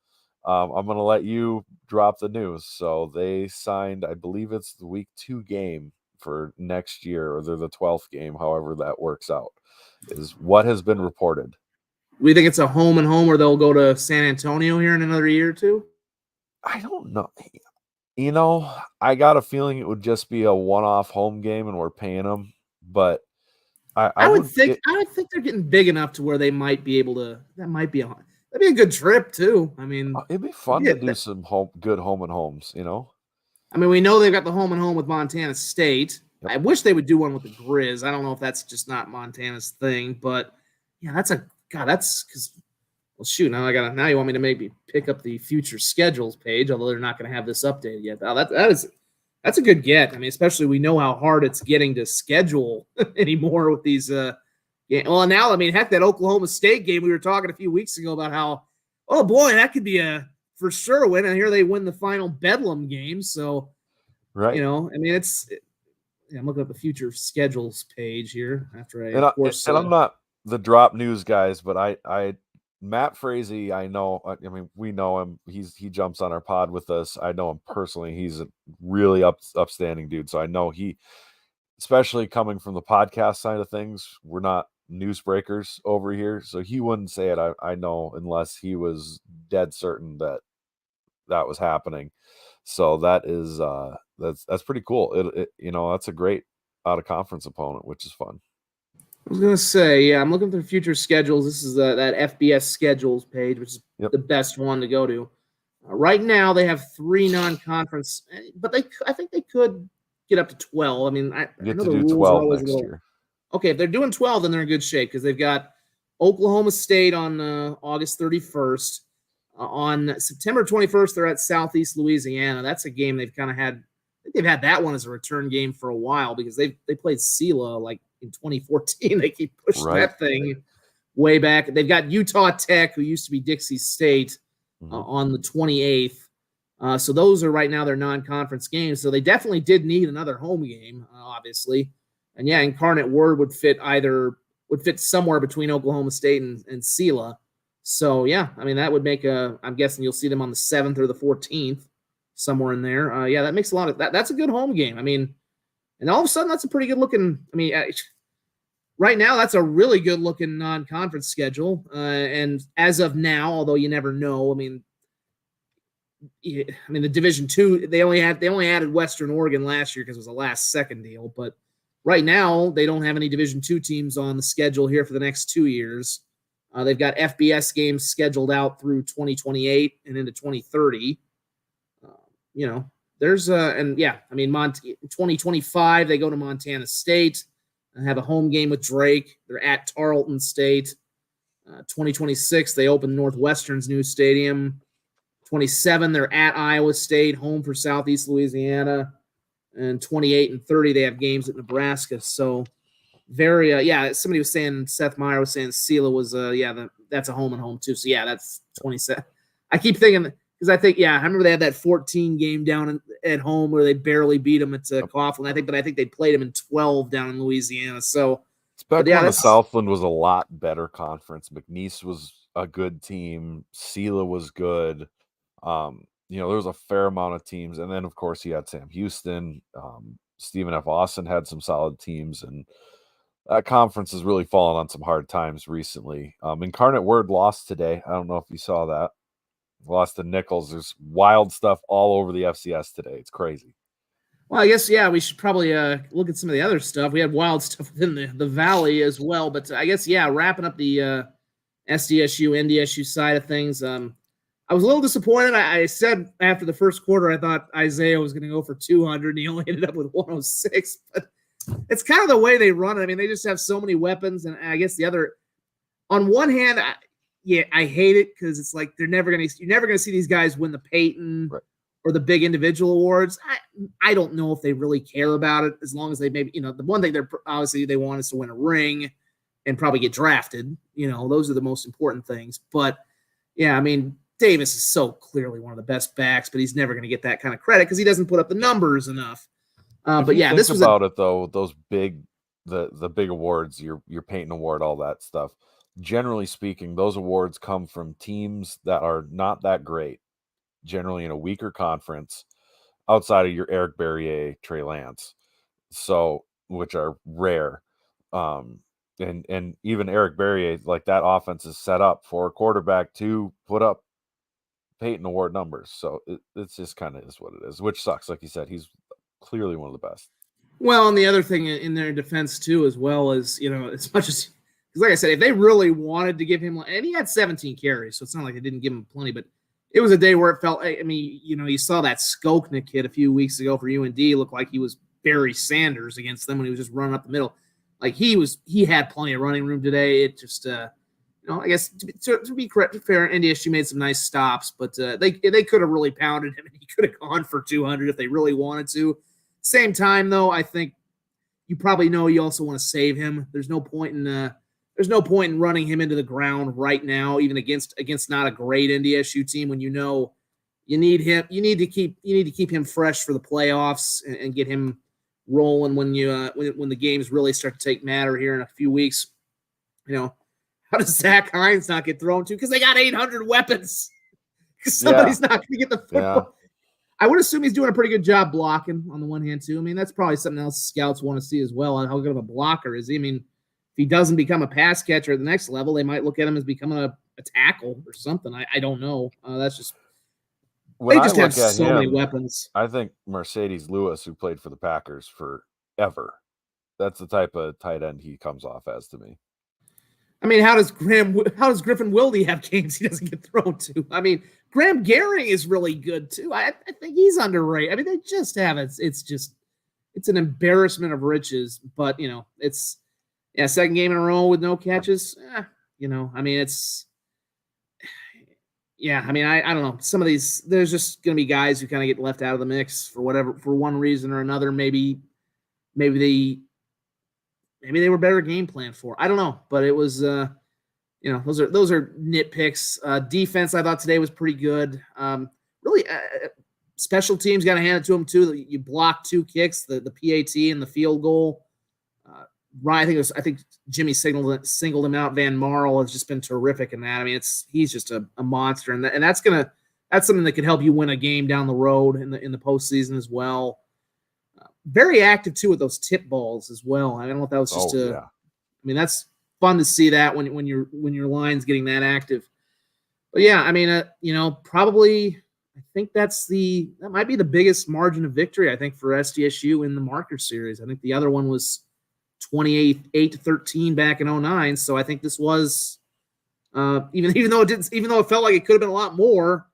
I'm going to let you drop the news. So they signed, I believe it's the week 2 game for next year, or they're the 12th game, however that works out, is what has been reported. We think it's a home and home, or they'll go to San Antonio here in another year or two? I don't know. I got a feeling it would just be a one-off home game and we're paying them. But I would think they're getting big enough to where they might be able to. That'd be a good trip too. I mean, it'd be fun to do some good home and homes. I mean, we know they've got the home and home with Montana State. Yep. I wish they would do one with the Grizz. I don't know if that's just not Montana's thing, but yeah, that's because, well, shoot, now you want me to maybe pick up the future schedules page, although they're not going to have this updated yet. That's a good get. I mean, especially we know how hard it's getting to schedule anymore with these. Well, now, I mean, heck, that Oklahoma State game we were talking a few weeks ago about how, oh boy, that could be a for sure win, and here they win the final Bedlam game. So, right, I mean, I'm looking at the future schedules page here after and I'm not the drop news guys, but I Matt Frazee, I know. I mean, we know him. He jumps on our pod with us. I know him personally. He's a really upstanding dude. So I know he, especially coming from the podcast side of things, we're not newsbreakers over here, so he wouldn't say it. I know, unless he was dead certain that was happening. So that is that's pretty cool. That's a great out of conference opponent, which is fun. I was gonna say, yeah, I'm looking through future schedules. This is that FBS schedules page, which is the best one to go to. Right now, they have 3 non-conference, but I think they could get up to 12. I mean, I know the rules 12 are always next year. Okay, if they're doing 12, then they're in good shape because they've got Oklahoma State on August 31st. On September 21st, they're at Southeast Louisiana. That's a game they've kind of had. I think they've had that one as a return game for a while because they played Sela like in 2014. They keep pushing that thing way back. They've got Utah Tech, who used to be Dixie State, on the 28th. So those are right now their non-conference games. So they definitely did need another home game, obviously. And yeah, Incarnate Word would fit somewhere between Oklahoma State and Sela. So yeah, I mean that would make I'm guessing you'll see them on the 7th or the 14th, somewhere in there. Yeah, that makes a lot of that. That's a good home game. I mean, and all of a sudden that's a pretty good looking. I mean, right now that's a really good looking non-conference schedule. And as of now, although you never know, I mean, the Division II they only added Western Oregon last year because it was a last second deal, but right now they don't have any Division II teams on the schedule here for the next 2 years. They've got FBS games scheduled out through 2028 and into 2030. There's and yeah, I mean, 2025 they go to Montana State and have a home game with Drake. They're at Tarleton State. 2026 they open Northwestern's new stadium. 27 they're at Iowa State, home for Southeast Louisiana. And 28 and 30 they have games at Nebraska. So very somebody was saying, Seth Meyer was saying Sela was that's a home and home too. So yeah, that's 27. I keep thinking because I think I remember they had that 14 game down at home where they barely beat them at Coughlin. I think they played them in 12 down in Louisiana. So it's But Back yeah, when the that's Southland was a lot better conference. McNeese was a good team. Sela was good. There was a fair amount of teams, and then of course you had Sam Houston. Stephen F. Austin had some solid teams, and that conference has really fallen on some hard times recently. Incarnate Word lost today. I don't know if you saw that. Lost to Nichols. There's wild stuff all over the FCS today. It's crazy. well, I guess we should probably look at some of the other stuff. We had wild stuff within the Valley as well, but I guess wrapping up the SDSU NDSU side of things. I was a little disappointed. I said after the first quarter I thought Isaiah was going to go for 200, and he only ended up with 106. But it's kind of the way they run it. I mean, they just have so many weapons, and I guess the other, on one hand, I hate it because it's like you're never gonna see these guys win the Peyton or the big individual awards. I don't know if they really care about it, as long as they maybe, the one thing they're obviously they want is to win a ring and probably get drafted. Those are the most important things. But yeah, I mean, Davis is so clearly one of the best backs, but he's never going to get that kind of credit because he doesn't put up the numbers enough. But yeah, this was about it though. Those big, the big awards, your Peyton Award, all that stuff. Generally speaking, those awards come from teams that are not that great. Generally in a weaker conference, outside of your Eric Berrier, Trey Lance, so which are rare. And even Eric Berrier, like that offense is set up for a quarterback to put up Peyton Award numbers. So it's just kind of is what it is, which sucks. Like you said, he's clearly one of the best. Well, and the other thing in their defense too, as well as as much as, because like I said, if they really wanted to give him, and he had 17 carries, so it's not like they didn't give him plenty, but it was a day where it felt. I mean, you saw that Skokna kid a few weeks ago for UND look like he was Barry Sanders against them when he was just running up the middle. Like he had plenty of running room today. It just, I guess to be fair, NDSU made some nice stops, but they could have really pounded him, and he could have gone for 200 if they really wanted to. Same time, though, I think you probably know you also want to save him. There's no point in running him into the ground right now, even against not a great NDSU team, when you need him. You need to keep him fresh for the playoffs and get him rolling when the games really start to take matter here in a few weeks. How does Zach Hines not get thrown to? Because they got 800 weapons. Because somebody's not going to get the football. Yeah. I would assume he's doing a pretty good job blocking on the one hand, too. I mean, that's probably something else scouts want to see as well. How good of a blocker is he? I mean, if he doesn't become a pass catcher at the next level, they might look at him as becoming a tackle or something. I don't know. That's just – they just have so many weapons. I think Mercedes Lewis, who played for the Packers forever, that's the type of tight end he comes off as to me. I mean, how does Griffin Wilde have games he doesn't get thrown to? I mean, Graham Gehring is really good too. I think he's underrated. I mean, they just have it. It's an embarrassment of riches. But it's second game in a row with no catches. I mean, it's I mean, I don't know. Some of these, there's just going to be guys who kind of get left out of the mix for one reason or another. Maybe they were better game plan for. I don't know, but it was those are nitpicks. Defense I thought today was pretty good. Really, special teams, got to hand it to them too. You blocked 2 kicks, the PAT and the field goal. Ryan, I think Jimmy singled him out. Van Marl has just been terrific in that. I mean, he's just a monster, and that's something that could help you win a game down the road in the postseason as well. Very active too with those tip balls as well. I don't know if that was just I mean, that's fun to see that when your line's getting that active. But yeah, I mean, probably I think that might be the biggest margin of victory I think for SDSU in the marker series. I think the other one was 28-13 back in 2009. So I think this was even though it felt like it could have been a lot more.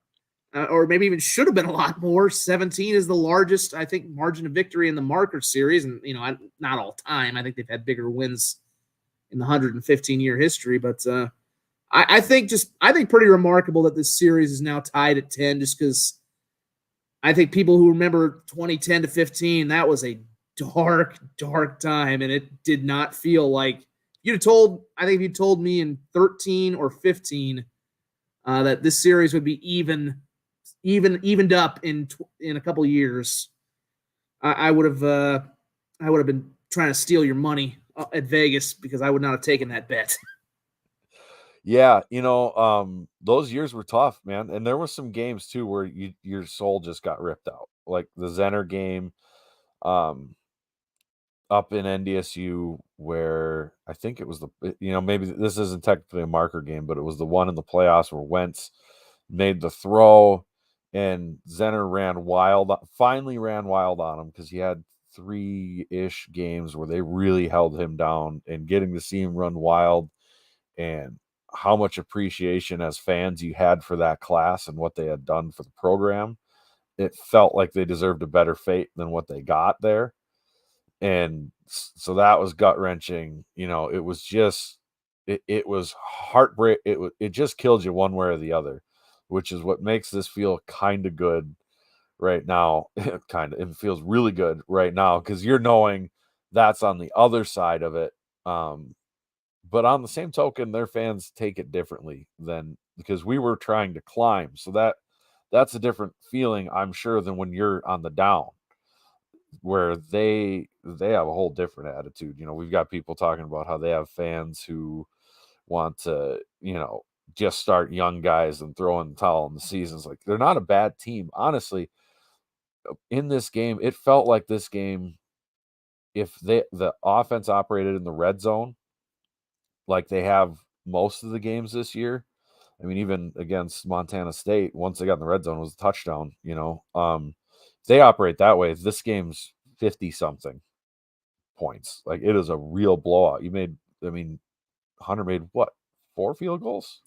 Or maybe even should have been a lot more. 17 is the largest, I think, margin of victory in the marker series. And, not all time. I think they've had bigger wins in the 115-year history. But I think pretty remarkable that this series is now tied at 10, just because I think people who remember 2010 to 15, that was a dark, dark time. And it did not feel like if you told me in 13 or 15 that this series would be evened up in a couple of years, I would have been trying to steal your money at Vegas because I would not have taken that bet. Yeah, those years were tough, man. And there were some games too where your soul just got ripped out. Like the Zenner game um up in NDSU where I think it was maybe this isn't technically a marker game, but it was the one in the playoffs where Wentz made the throw and Zenner finally ran wild on him because he had 3-ish games where they really held him down, and getting to see him run wild and how much appreciation as fans you had for that class and what they had done for the program. It felt like they deserved a better fate than what they got there. And so that was gut wrenching. It was just, it was heartbreak. It just killed you one way or the other, which is what makes this feel kind of good right now. It feels really good right now because you're knowing that's on the other side of it. But on the same token, their fans take it differently because we were trying to climb. So that's a different feeling, I'm sure, than when you're on the down, where they have a whole different attitude. We've got people talking about how they have fans who want to, just start young guys and throw in the towel in the seasons. Like, they're not a bad team. Honestly, in this game, it felt like this game, if the offense operated in the red zone like they have most of the games this year. I mean, even against Montana State, once they got in the red zone, it was a touchdown. If they operate that way, this game's 50-something points. Like, it is a real blowout. Hunter made what, 4 field goals?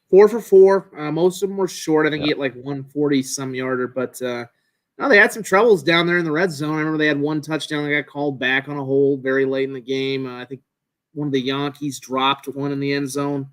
4 for 4. Most of them were short. I think Yeah. he hit like 140-some yarder, but no, they had some troubles down there in the red zone. I remember they had one touchdown that got called back on a hold very late in the game. I think one of the Yankees dropped one in the end zone.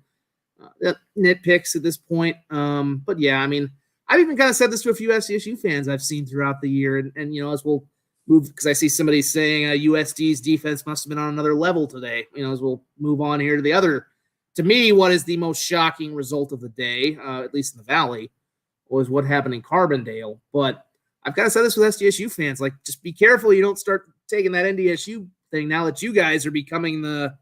Nitpicks at this point. But yeah, I mean, I've even kind of said this to a few SDSU fans I've seen throughout the year. And as we'll move, because I see somebody saying USD's defense must have been on another level today. As we'll move on here to the other, to me, what is the most shocking result of the day, at least in the Valley, was what happened in Carbondale. But I've kind of said this with SDSU fans, like, just be careful you don't start taking that NDSU thing now that you guys are becoming the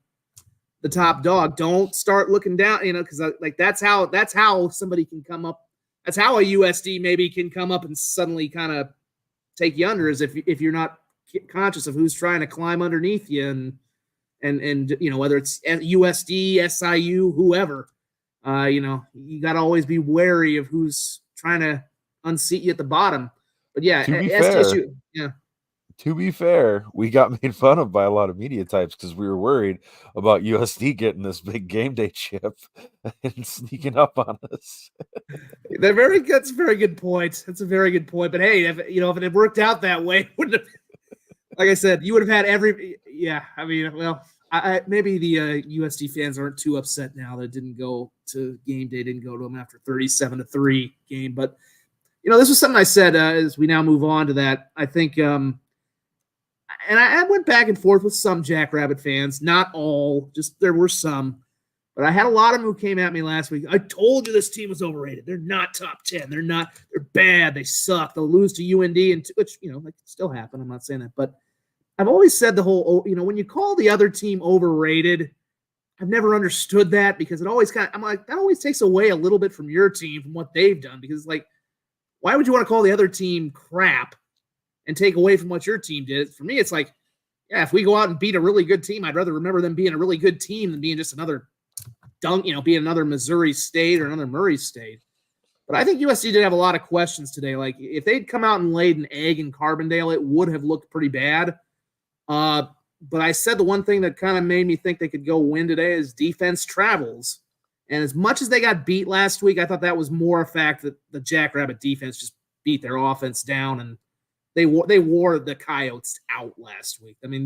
top dog. Don't start looking down, because like that's how somebody can come up. That's how a USD maybe can come up and suddenly kind of take you under, is if you're not conscious of who's trying to climb underneath you, and whether it's USD, SIU, whoever, you got to always be wary of who's trying to unseat you at the bottom. But yeah, SDSU, yeah. To be fair, we got made fun of by a lot of media types because we were worried about USD getting this big game day chip and sneaking up on us. That's a very good point. That's a very good point. But hey, if it had worked out that way, wouldn't have, like I said, you would have had every. Yeah, I mean, well, maybe the USD fans aren't too upset now that it didn't go to game day, didn't go to them after 37-3 game. But this was something I said as we now move on to that. I think. And I went back and forth with some Jackrabbit fans, not all, just there were some. But I had a lot of them who came at me last week. I told you this team was overrated. They're not top 10. They're bad. They suck. They'll lose to UND, which, that could still happen. I'm not saying that. But I've always said the whole, when you call the other team overrated, I've never understood that, because it always I'm like, that always takes away a little bit from your team, from what they've done. Because, like, why would you want to call the other team crap and take away from what your team did? For me, it's like, yeah, if we go out and beat a really good team, I'd rather remember them being a really good team than being just another being another Missouri State or another Murray State. But I think USC did have a lot of questions today. Like, if they'd come out and laid an egg in Carbondale, it would have looked pretty bad. But I said the one thing that kind of made me think they could go win today is defense travels. And as much as they got beat last week, I thought that was more a fact that the Jackrabbit defense just beat their offense down, and they wore the Coyotes out last week. I mean,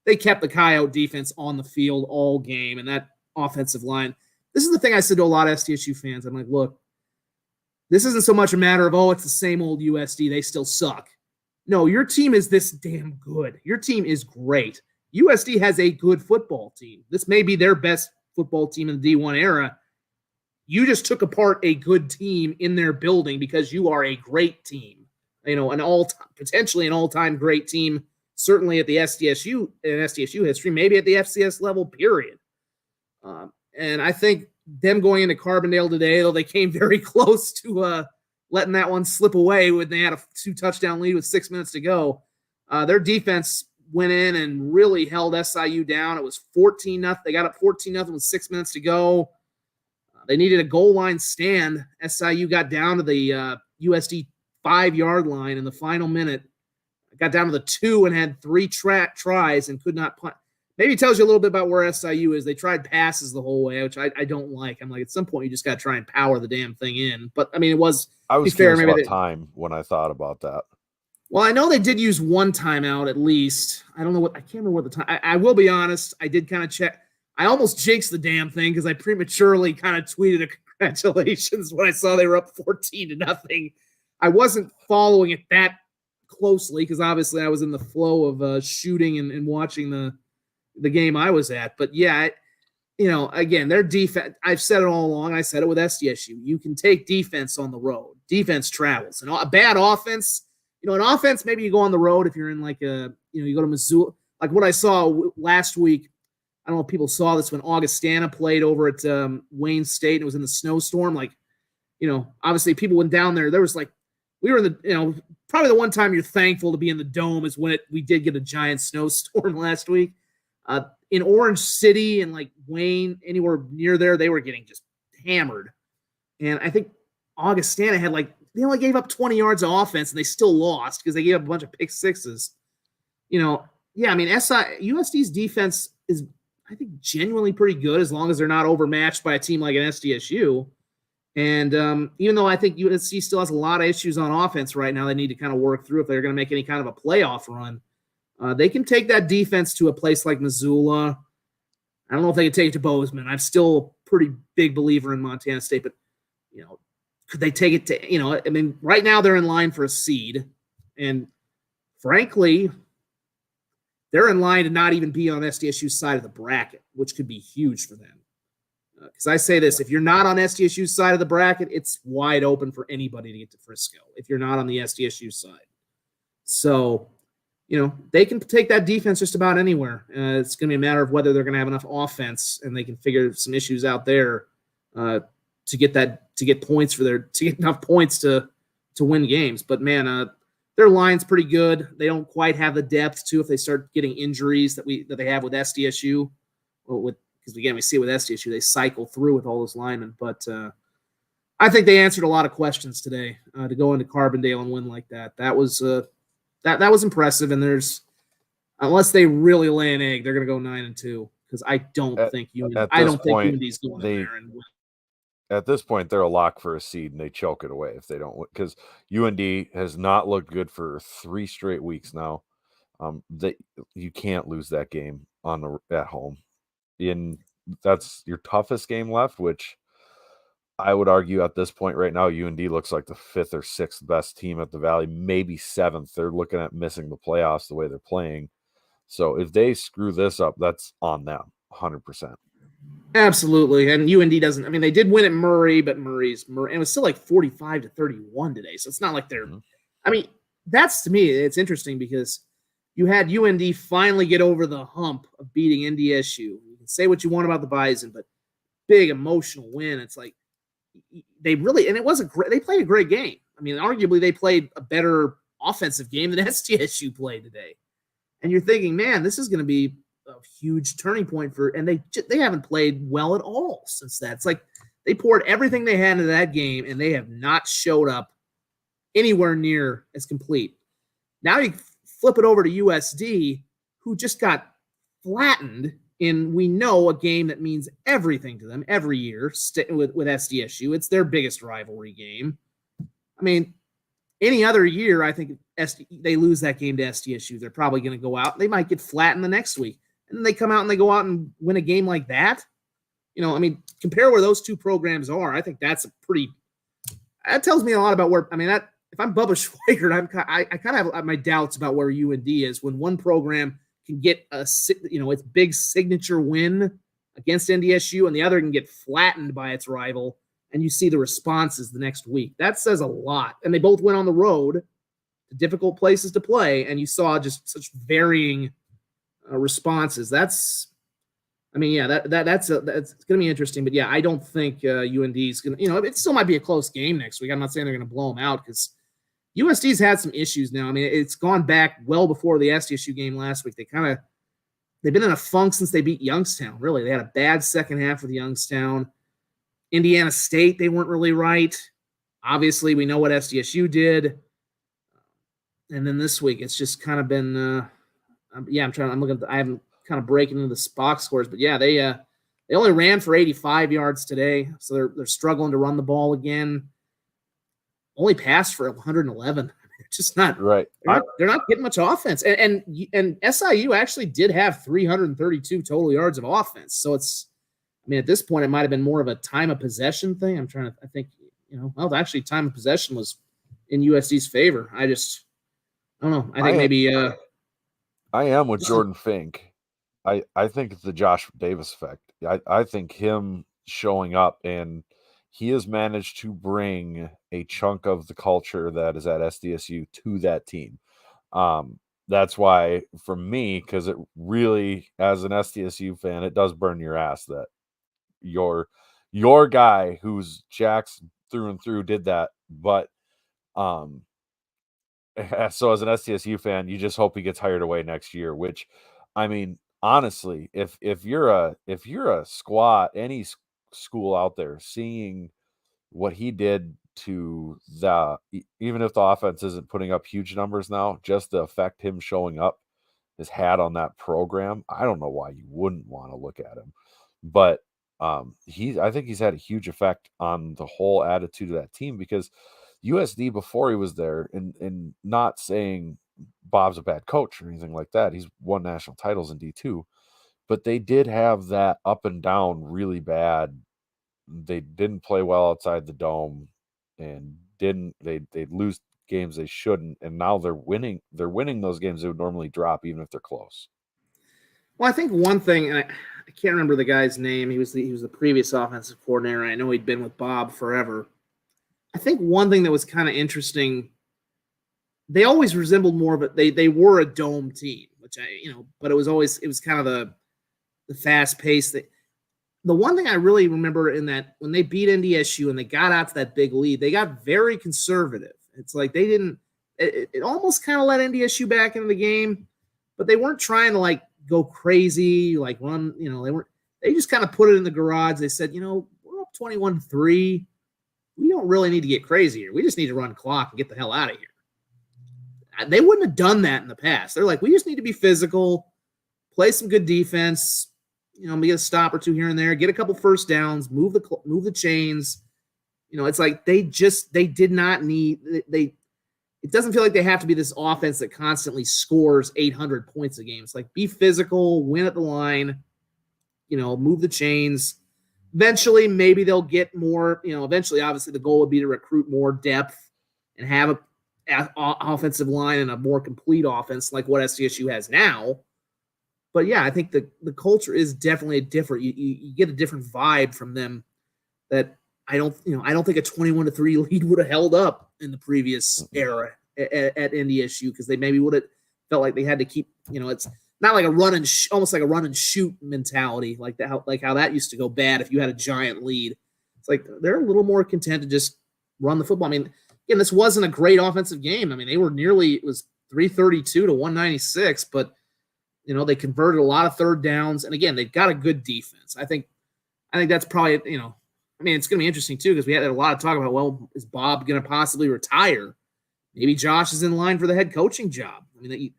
they kept the Coyote defense on the field all game, and that offensive line. This is the thing I said to a lot of STSU fans. I'm like, look, this isn't so much a matter of, it's the same old USD, they still suck. No, your team is this damn good. Your team is great. USD has a good football team. This may be their best football team in the D1 era. You just took apart a good team in their building because you are a great team. Potentially an all-time great team certainly at the SDSU in SDSU history, maybe at the FCS level, period. And I think them going into Carbondale today, though they came very close to letting that one slip away when they had a 2-touchdown lead with 6 minutes to go. Their defense went in and really held SIU down. It was 14-0. They got up 14-0 with 6 minutes to go. They needed a goal line stand. SIU got down to the USD 5-yard line in the final minute. Got down to the 2 and had 3 tries and could not punt. Maybe it tells you a little bit about where SIU is. They tried passes the whole way, which I don't like. I'm like, at some point, you just got to try and power the damn thing in. But, I mean, it was – I was curious about time when I thought about that. Well, I know they did use one timeout at least. I don't know what – I can't remember what the time – I will be honest. I did kind of check. I almost jinxed the damn thing because I prematurely kind of tweeted a congratulations when I saw they were up 14-0. I wasn't following it that closely because obviously I was in the flow of shooting and watching the game I was at. But yeah, again, their defense, I've said it all along. I said it with SDSU. You can take defense on the road. Defense travels. And a bad offense, an offense, maybe you go on the road if you're in like you go to Missoula. Like what I saw last week, I don't know if people saw this when Augustana played over at Wayne State and it was in the snowstorm. Like, obviously people went down there. There was like, we were in the, probably the one time you're thankful to be in the dome is when we did get a giant snowstorm last week. In Orange City and like Wayne, anywhere near there, they were getting just hammered. And I think Augustana had they only gave up 20 yards of offense and they still lost because they gave up a bunch of pick sixes. Yeah, I mean, USD's defense is, I think, genuinely pretty good as long as they're not overmatched by a team like an SDSU. And even though I think USC still has a lot of issues on offense right now, they need to kind of work through if they're going to make any kind of a playoff run. They can take that defense to a place like Missoula. I don't know if they can take it to Bozeman. I'm still a pretty big believer in Montana State, but, could they take it to, I mean, right now they're in line for a seed. And frankly, they're in line to not even be on SDSU's side of the bracket, which could be huge for them. Because I say this, if you're not on SDSU's side of the bracket, it's wide open for anybody to get to Frisco if you're not on the SDSU side. So, they can take that defense just about anywhere. It's going to be a matter of whether they're going to have enough offense and they can figure some issues out there to get points to get enough points to win games. But man, their line's pretty good. They don't quite have the depth too if they start getting injuries that they have with SDSU. Because again, we see it with SDSU, they cycle through with all those linemen. But I think they answered a lot of questions today to go into Carbondale and win like that. That was that was impressive. And unless they really lay an egg, they're going to go 9-2 because I don't think UND's going in there and win. At this point, they're a lock for a seed, and they choke it away if they don't, because UND has not looked good for 3 straight weeks now. You can't lose that game at home. That's your toughest game left, which I would argue at this point right now, UND looks like the 5th or 6th best team at the Valley, maybe 7th. They're looking at missing the playoffs the way they're playing. So if they screw this up, that's on them, 100%. Absolutely. And UND doesn't, I mean, they did win at Murray, but Murray, and it was still like 45-31 today. So it's not like they're, I mean, that's, to me, it's interesting because you had UND finally get over the hump of beating NDSU. You can say what you want about the Bison, but big emotional win. It's like they really, and it wasn't great. They played a great game. I mean, arguably they played a better offensive game than SDSU played today. And you're thinking, man, this is going to be a huge turning point and they haven't played well at all since that. It's like they poured everything they had into that game and they have not showed up anywhere near as complete. Now you flip it over to USD, who just got flattened in, we know, a game that means everything to them every year with SDSU. It's their biggest rivalry game. I mean, any other year, I think they lose that game to SDSU, they're probably going to go out. They might get flattened the next week. And then they come out and they go out and win a game like that. I mean, compare where those two programs are. I think that's that tells me a lot about where, I mean, if I'm Bubba Schweigert, I kind of have my doubts about where UND is when one program can get its big signature win against NDSU and the other can get flattened by its rival. And you see the responses the next week. That says a lot. And they both went on the road difficult places to play, and you saw just such varying responses. That's that's going to be interesting. But yeah, I don't think UND is going to, it still might be a close game next week. I'm not saying they're going to blow them out because USD's had some issues now. I mean, it's gone back well before the SDSU game last week. They've been in a funk since they beat Youngstown, really. They had a bad second half with Youngstown. Indiana State, they weren't really right. Obviously, we know what SDSU did. And then this week, it's just kind of been, I haven't kind of breaking into the box scores, but yeah, they only ran for 85 yards today, so they're struggling to run the ball again. Only passed for 111. They're just not right. They're not getting much offense, and SIU actually did have 332 total yards of offense. So at this point, it might have been more of a time of possession thing. I think actually, time of possession was in USD's favor. I don't know. I think maybe I am with Jordan Fink. I think it's the Josh Davis effect. I think him showing up, and he has managed to bring a chunk of the culture that is at SDSU to that team. That's why, for me, because it really, as an SDSU fan, it does burn your ass that your guy who's Jack's through and through did that. But so as an SDSU fan, you just hope he gets hired away next year, which, I mean, honestly, if you're a squad, any school out there, seeing what he did to even if the offense isn't putting up huge numbers now, just the effect him showing up has had on that program, I don't know why you wouldn't want to look at him. But I think he's had a huge effect on the whole attitude of that team, because USD, before he was there, and not saying Bob's a bad coach or anything like that, he's won national titles in D2, but they did have that up and down really bad. They didn't play well outside the dome, and they'd lose games they shouldn't, and now they're winning those games they would normally drop, even if they're close. Well, I think one thing, and I can't remember the guy's name. He was the previous offensive coordinator. I know he'd been with Bob forever. I think one thing that was kind of interesting, they always resembled more of they were a dome team, which but it was kind of the fast pace that. The one thing I really remember in that, when they beat NDSU and they got out to that big lead, they got very conservative. It's like they didn't. It almost kind of let NDSU back into the game, but they weren't trying to go crazy, run. They just kind of put it in the garage. They said, we're up 21-3. We don't really need to get crazy here. We just need to run clock and get the hell out of here. They wouldn't have done that in the past. They're like, we just need to be physical, play some good defense. Get a stop or two here and there, get a couple first downs, move the chains. It's like they did not need it doesn't feel like they have to be this offense that constantly scores 800 points a game. It's like, be physical, win at the line, move the chains. Eventually, maybe they'll get more, eventually, obviously, the goal would be to recruit more depth and have an offensive line and a more complete offense like what SDSU has now. But yeah, I think the culture is definitely different. You get a different vibe from them that I don't think a 21-3 lead would have held up in the previous era at NDSU, because they maybe would have felt like they had to keep, it's not like almost like a run and shoot mentality, like how that used to go bad if you had a giant lead. It's like they're a little more content to just run the football. I mean, again, this wasn't a great offensive game. I mean, it was 332 to 196, but they converted a lot of third downs, and again, they've got a good defense. I think that's probably, it's going to be interesting too, because we had a lot of talk about, well, is Bob going to possibly retire? Maybe Josh is in line for the head coaching job. I mean,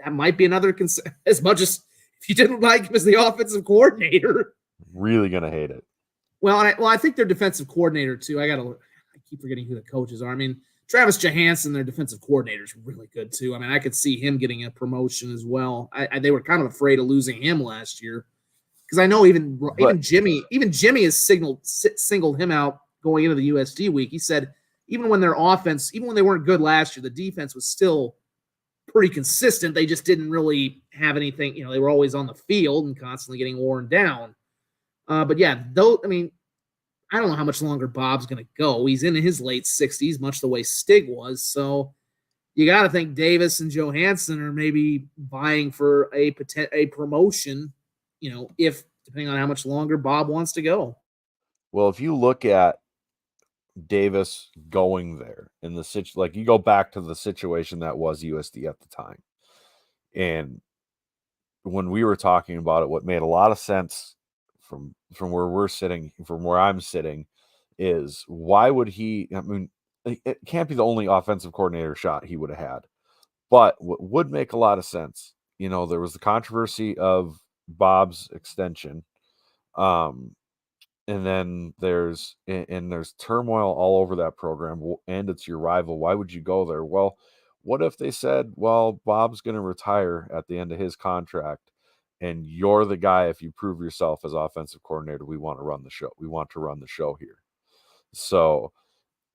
that might be another concern, as much as if you didn't like him as the offensive coordinator. Really going to hate it. Well, I think their defensive coordinator too. I keep forgetting who the coaches are. I mean, Travis Johansson, their defensive coordinator, is really good too. I mean, I could see him getting a promotion as well. They were kind of afraid of losing him last year, because I know even Jimmy has singled him out going into the USD week. He said even when their offense, even when they weren't good last year, the defense was still pretty consistent. They just didn't really have anything. They were always on the field and constantly getting worn down. But yeah, I don't know how much longer Bob's going to go. He's in his late 60s, much the way Stig was. So you got to think Davis and Johansson are maybe vying for a promotion, if depending on how much longer Bob wants to go. Well, if you look at Davis going there in the like you go back to the situation that was USD at the time, and when we were talking about it, what made a lot of sense from where we're sitting, from where I'm sitting, is why would he? I mean, it can't be the only offensive coordinator shot he would have had, but what would make a lot of sense, there was the controversy of Bob's extension, and then there's turmoil all over that program, and it's your rival. Why would you go there? Well, what if they said, well, Bob's going to retire at the end of his contract, and you're the guy, if you prove yourself as offensive coordinator, we want to run the show. We want to run the show here. So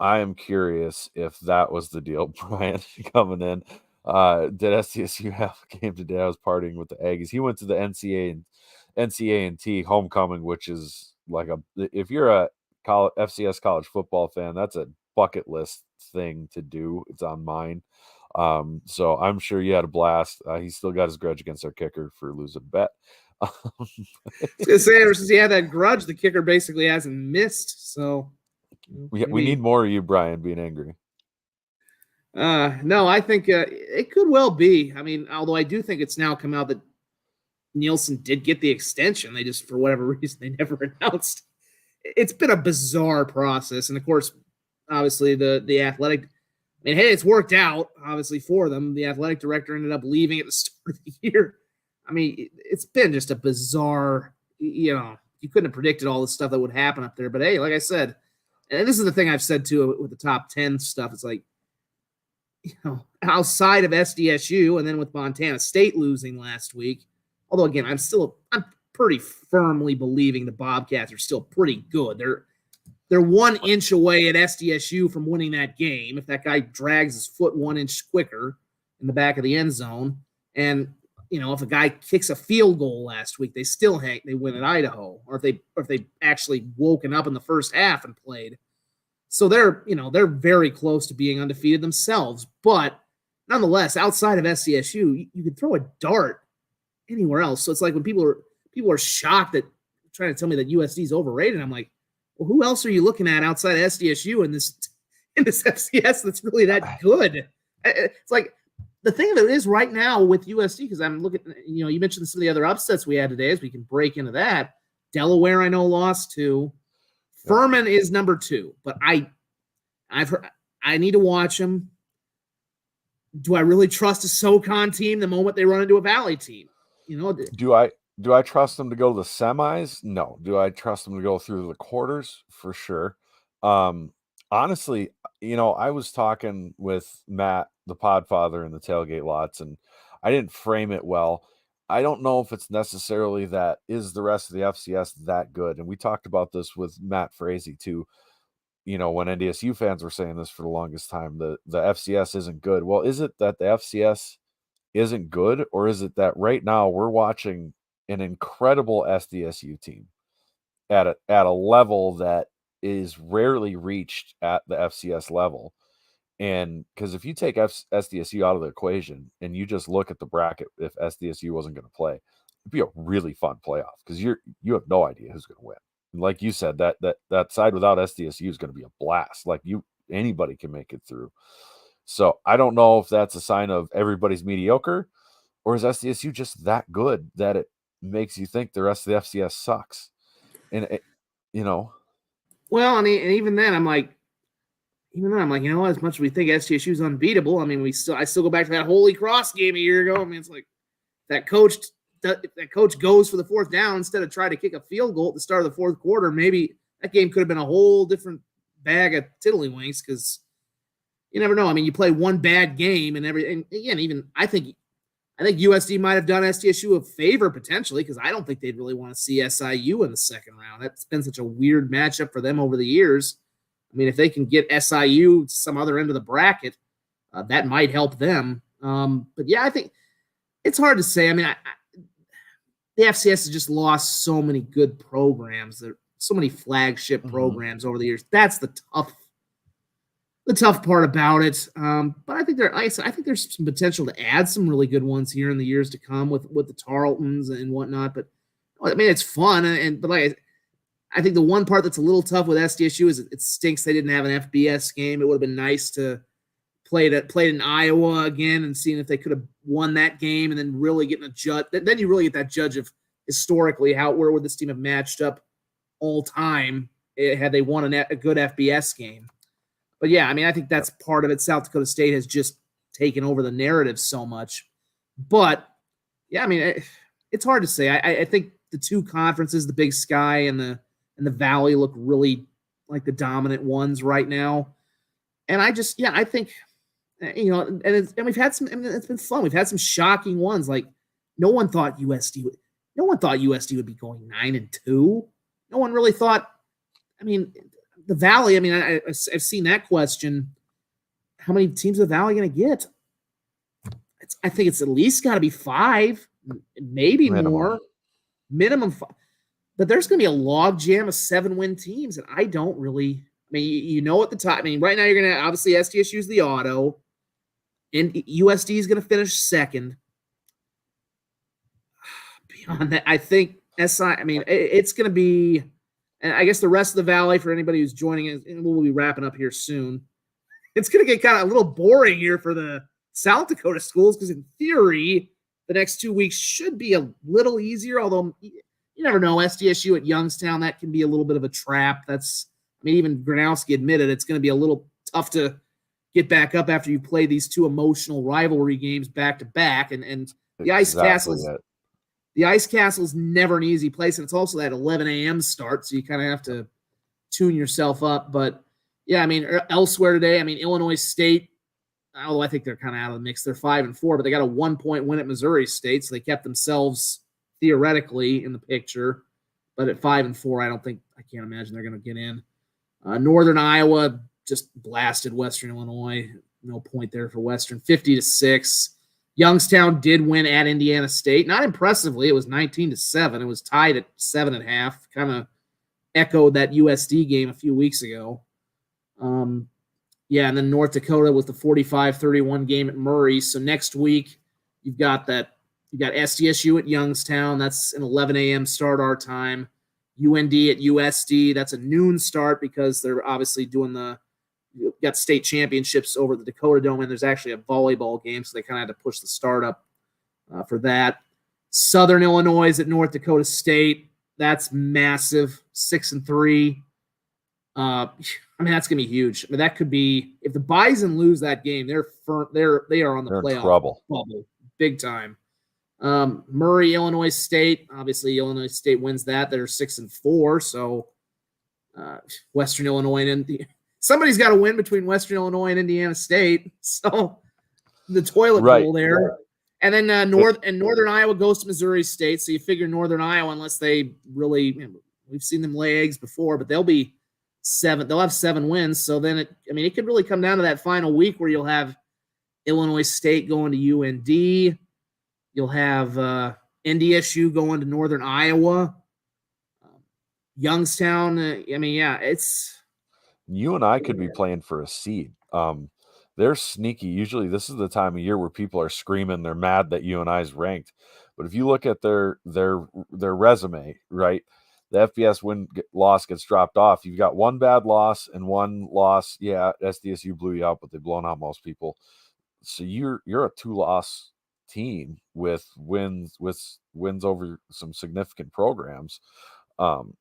I am curious if that was the deal, Brian, coming in. Did SDSU have a game today? I was partying with the Aggies. He went to the NCA&T homecoming, which is like if you're a FCS college football fan, that's a bucket list thing to do. It's on mine. So I'm sure you had a blast. He still got his grudge against our kicker for losing a bet. I was gonna say, ever since he had that grudge, the kicker basically hasn't missed. So we need more of you, Brian, being angry. No, I think it could well be. I mean, although I do think it's now come out that Nielsen did get the extension. They just, for whatever reason, they never announced. It's been a bizarre process. And of course, obviously the athletic, I mean, hey, it's worked out obviously for them. The athletic director ended up leaving at the start of the year. I mean, it's been just a bizarre, you couldn't have predicted all the stuff that would happen up there, but hey, like I said, and this is the thing I've said too with the top 10 stuff. It's like, outside of SDSU and then with Montana State losing last week, although again, I'm pretty firmly believing the Bobcats are still pretty good. They're 1 inch away at SDSU from winning that game if that guy drags his foot 1 inch quicker in the back of the end zone. And if a guy kicks a field goal last week, they win at Idaho, or if they actually woken up in the first half and played. So they're very close to being undefeated themselves. But nonetheless, outside of SDSU, you could throw a dart anywhere else. So it's like when people are shocked that trying to tell me that USD is overrated, I'm like, well, who else are you looking at outside of SDSU in this FCS that's really that good? It's like the thing of it is right now with USD, because I'm looking, you mentioned some of the other upsets we had today, as we can break into that. Delaware, I know, lost to. Furman is number 2, but I've heard I need to watch them. Do I really trust a SoCon team the moment they run into a Valley team? Do I trust them to go to the semis? No. Do I trust them to go through the quarters? For sure. Honestly, I was talking with Matt, the Podfather, in the tailgate lots, and I didn't frame it well. I don't know if it's necessarily that is the rest of the FCS that good. And we talked about this with Matt Frazee too. When NDSU fans were saying this for the longest time, the FCS isn't good. Well, is it that the FCS isn't good, or is it that right now we're watching an incredible SDSU team at a level that is rarely reached at the FCS level? And because if you take SDSU out of the equation and you just look at the bracket, if SDSU wasn't going to play, it'd be a really fun playoff because you have no idea who's going to win. And like you said, that side without SDSU is going to be a blast. Like anybody can make it through. So I don't know if that's a sign of everybody's mediocre, or is SDSU just that good that it makes you think the rest of the FCS sucks? And Well, I mean, and even then, I'm like, as much as we think SDSU is unbeatable, I mean, I still go back to that Holy Cross game a year ago. I mean, it's like that coach goes for the 4th down instead of trying to kick a field goal at the start of the 4th quarter. Maybe that game could have been a whole different bag of tiddlywinks, because you never know. I mean, you play one bad game and again, even I think USD might have done SDSU a favor potentially, because I don't think they'd really want to see SIU in the second round. That's been such a weird matchup for them over the years. I mean, if they can get SIU to some other end of the bracket, that might help them. But yeah, I think it's hard to say. I mean, the FCS has just lost so many good programs, so many flagship programs over the years. That's the the tough part about it. But I think I think there's some potential to add some really good ones here in the years to come with the Tarletons and whatnot. But I mean, it's fun, but like I think the one part that's a little tough with SDSU is it stinks they didn't have an FBS game. It would have been nice to play it in Iowa again and seeing if they could have won that game and then really getting a judge. Then you really get that judge of historically where would this team have matched up all time had they won a good FBS game. But yeah, I mean, I think that's part of it. South Dakota State has just taken over the narrative so much. But yeah, I mean, it's hard to say. I think the two conferences, the Big Sky and the Valley, look really like the dominant ones right now. And I think, and we've had some. I mean, it's been fun. We've had some shocking ones. Like no one thought USD would be going 9-2. No one really thought. I mean, the Valley. I mean, I've seen that question. How many teams the Valley going to get? I think it's at least got to be 5, maybe more. Minimum 5. But there's going to be a log jam of 7-win teams, and I don't really. I mean, at the top. I mean, right now you're going to obviously SDSU's the auto, and USD is going to finish second. Beyond that, I think SI. I mean, it's going to be, and I guess the rest of the Valley for anybody who's joining us, and we'll be wrapping up here soon. It's going to get kind of a little boring here for the South Dakota schools because in theory, the next 2 weeks should be a little easier. Although you never know, SDSU at Youngstown, that can be a little bit of a trap. Even Gronowski admitted it's going to be a little tough to get back up after you play these two emotional rivalry games back to back. And the Ice Castles, the Ice Castle's never an easy place, and it's also that 11 a.m. start, so you kind of have to tune yourself up. But yeah, I mean, elsewhere today, I mean, Illinois State, although I think they're kind of out of the mix, they're 5-4, but they got a 1-point win at Missouri State, so they kept themselves theoretically in the picture. But at 5-4, I can't imagine they're going to get in. Northern Iowa just blasted Western Illinois. No point there for Western, 50-6. Youngstown did win at Indiana State. Not impressively. It was 19-7. It was tied at 7.5. Kind of echoed that USD game a few weeks ago. And then North Dakota was the 45-31 game at Murray. So next week, you've got SDSU at Youngstown. That's an 11 a.m. start our time. UND at USD. That's a noon start because they're obviously doing got state championships over the Dakota Dome, and there's actually a volleyball game, so they kind of had to push the start up for that. Southern Illinois is at North Dakota State. That's massive, 6-3. I mean, that's gonna be huge. I mean, that could be if the Bison lose that game, they are on the playoff bubble, big time. Murray, Illinois State. Obviously, Illinois State wins that. They're 6-4. So Western Illinois and somebody's got to win between Western Illinois and Indiana State. So the toilet bowl there. And then Northern Iowa goes to Missouri State. So you figure Northern Iowa, unless they really, we've seen them lay eggs before, but they'll be 7. They'll have 7 wins. So then it could really come down to that final week where you'll have Illinois State going to UND. You'll have NDSU going to Northern Iowa. Youngstown, it's... You and I could be playing for a seed. They're sneaky. Usually this is the time of year where people are screaming. They're mad that UNI's ranked. But if you look at their resume, right, the FBS loss gets dropped off. You've got one bad loss and one loss. Yeah, SDSU blew you out, but they've blown out most people. So you're a 2-loss team with wins over some significant programs,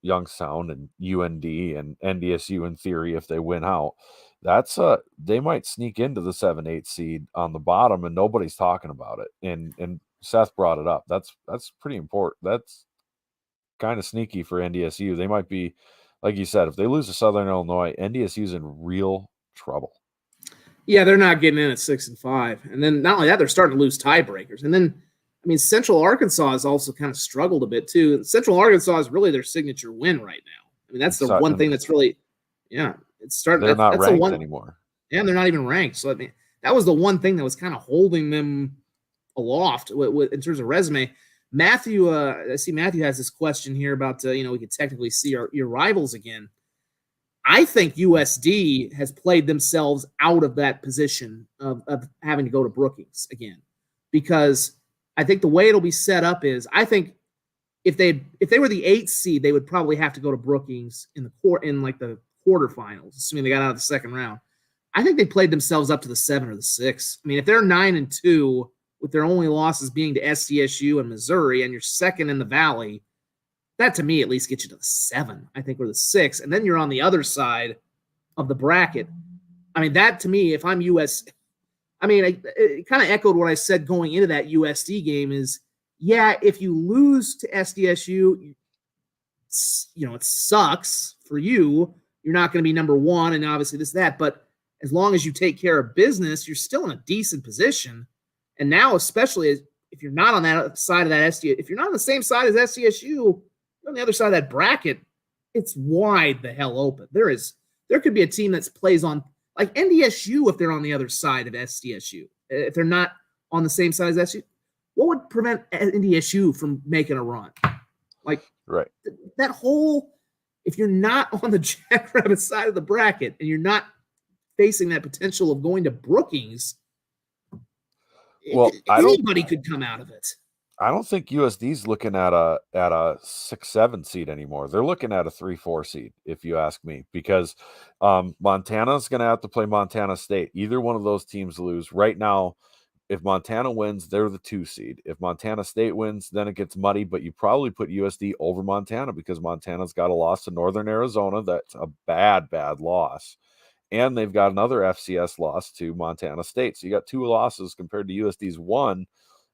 Youngstown and UND and NDSU in theory if they win out. That's they might sneak into the 7-8 seed on the bottom and nobody's talking about it. And Seth brought it up. That's pretty important. That's kind of sneaky for NDSU. They might be, like you said, if they lose to Southern Illinois, NDSU's in real trouble. Yeah, they're not getting in at 6-5. And then not only that, they're starting to lose tiebreakers. And then, Central Arkansas has also kind of struggled a bit too. Central Arkansas is really their signature win right now. That's the one thing that's really, it's starting. They're not ranked anymore. Yeah, and they're not even ranked. So that was the one thing that was kind of holding them aloft in terms of resume. Matthew, I see Matthew has this question here about we could technically see your rivals again. I think USD has played themselves out of that position of having to go to Brookings again, because I think the way it'll be set up is, I think if they were the 8th seed, they would probably have to go to Brookings in the quarterfinals, assuming they got out of the second round. I think they played themselves up to the 7 or the 6. I mean, if they're 9-2 with their only losses being to SDSU and Missouri, and you're second in the Valley, that to me at least gets you to the 7, I think, or the 6, and then you're on the other side of the bracket. I mean, that to me, if I'm it kind of echoed what I said going into that USD game is, yeah, if you lose to SDSU, it sucks for you. You're not going to be number 1, and obviously that, but as long as you take care of business, you're still in a decent position. And now, especially if you're not on that side of that SDSU, if you're not on the same side as SDSU, on the other side of that bracket, it's wide the hell open. There could be a team that plays on like NDSU if they're on the other side of SDSU. If they're not on the same side as SDSU, what would prevent NDSU from making a run? Like, right. That whole, if you're not on the Jackrabbit side of the bracket and you're not facing that potential of going to Brookings, well, anybody could come out of it. I don't think USD's looking at a 6-7 seed anymore. They're looking at a 3-4 seed, if you ask me, because Montana's going to have to play Montana State. Either one of those teams lose. Right now, if Montana wins, they're the 2 seed. If Montana State wins, then it gets muddy, but you probably put USD over Montana because Montana's got a loss to Northern Arizona. That's a bad loss. And they've got another FCS loss to Montana State. So you got 2 losses compared to USD's 1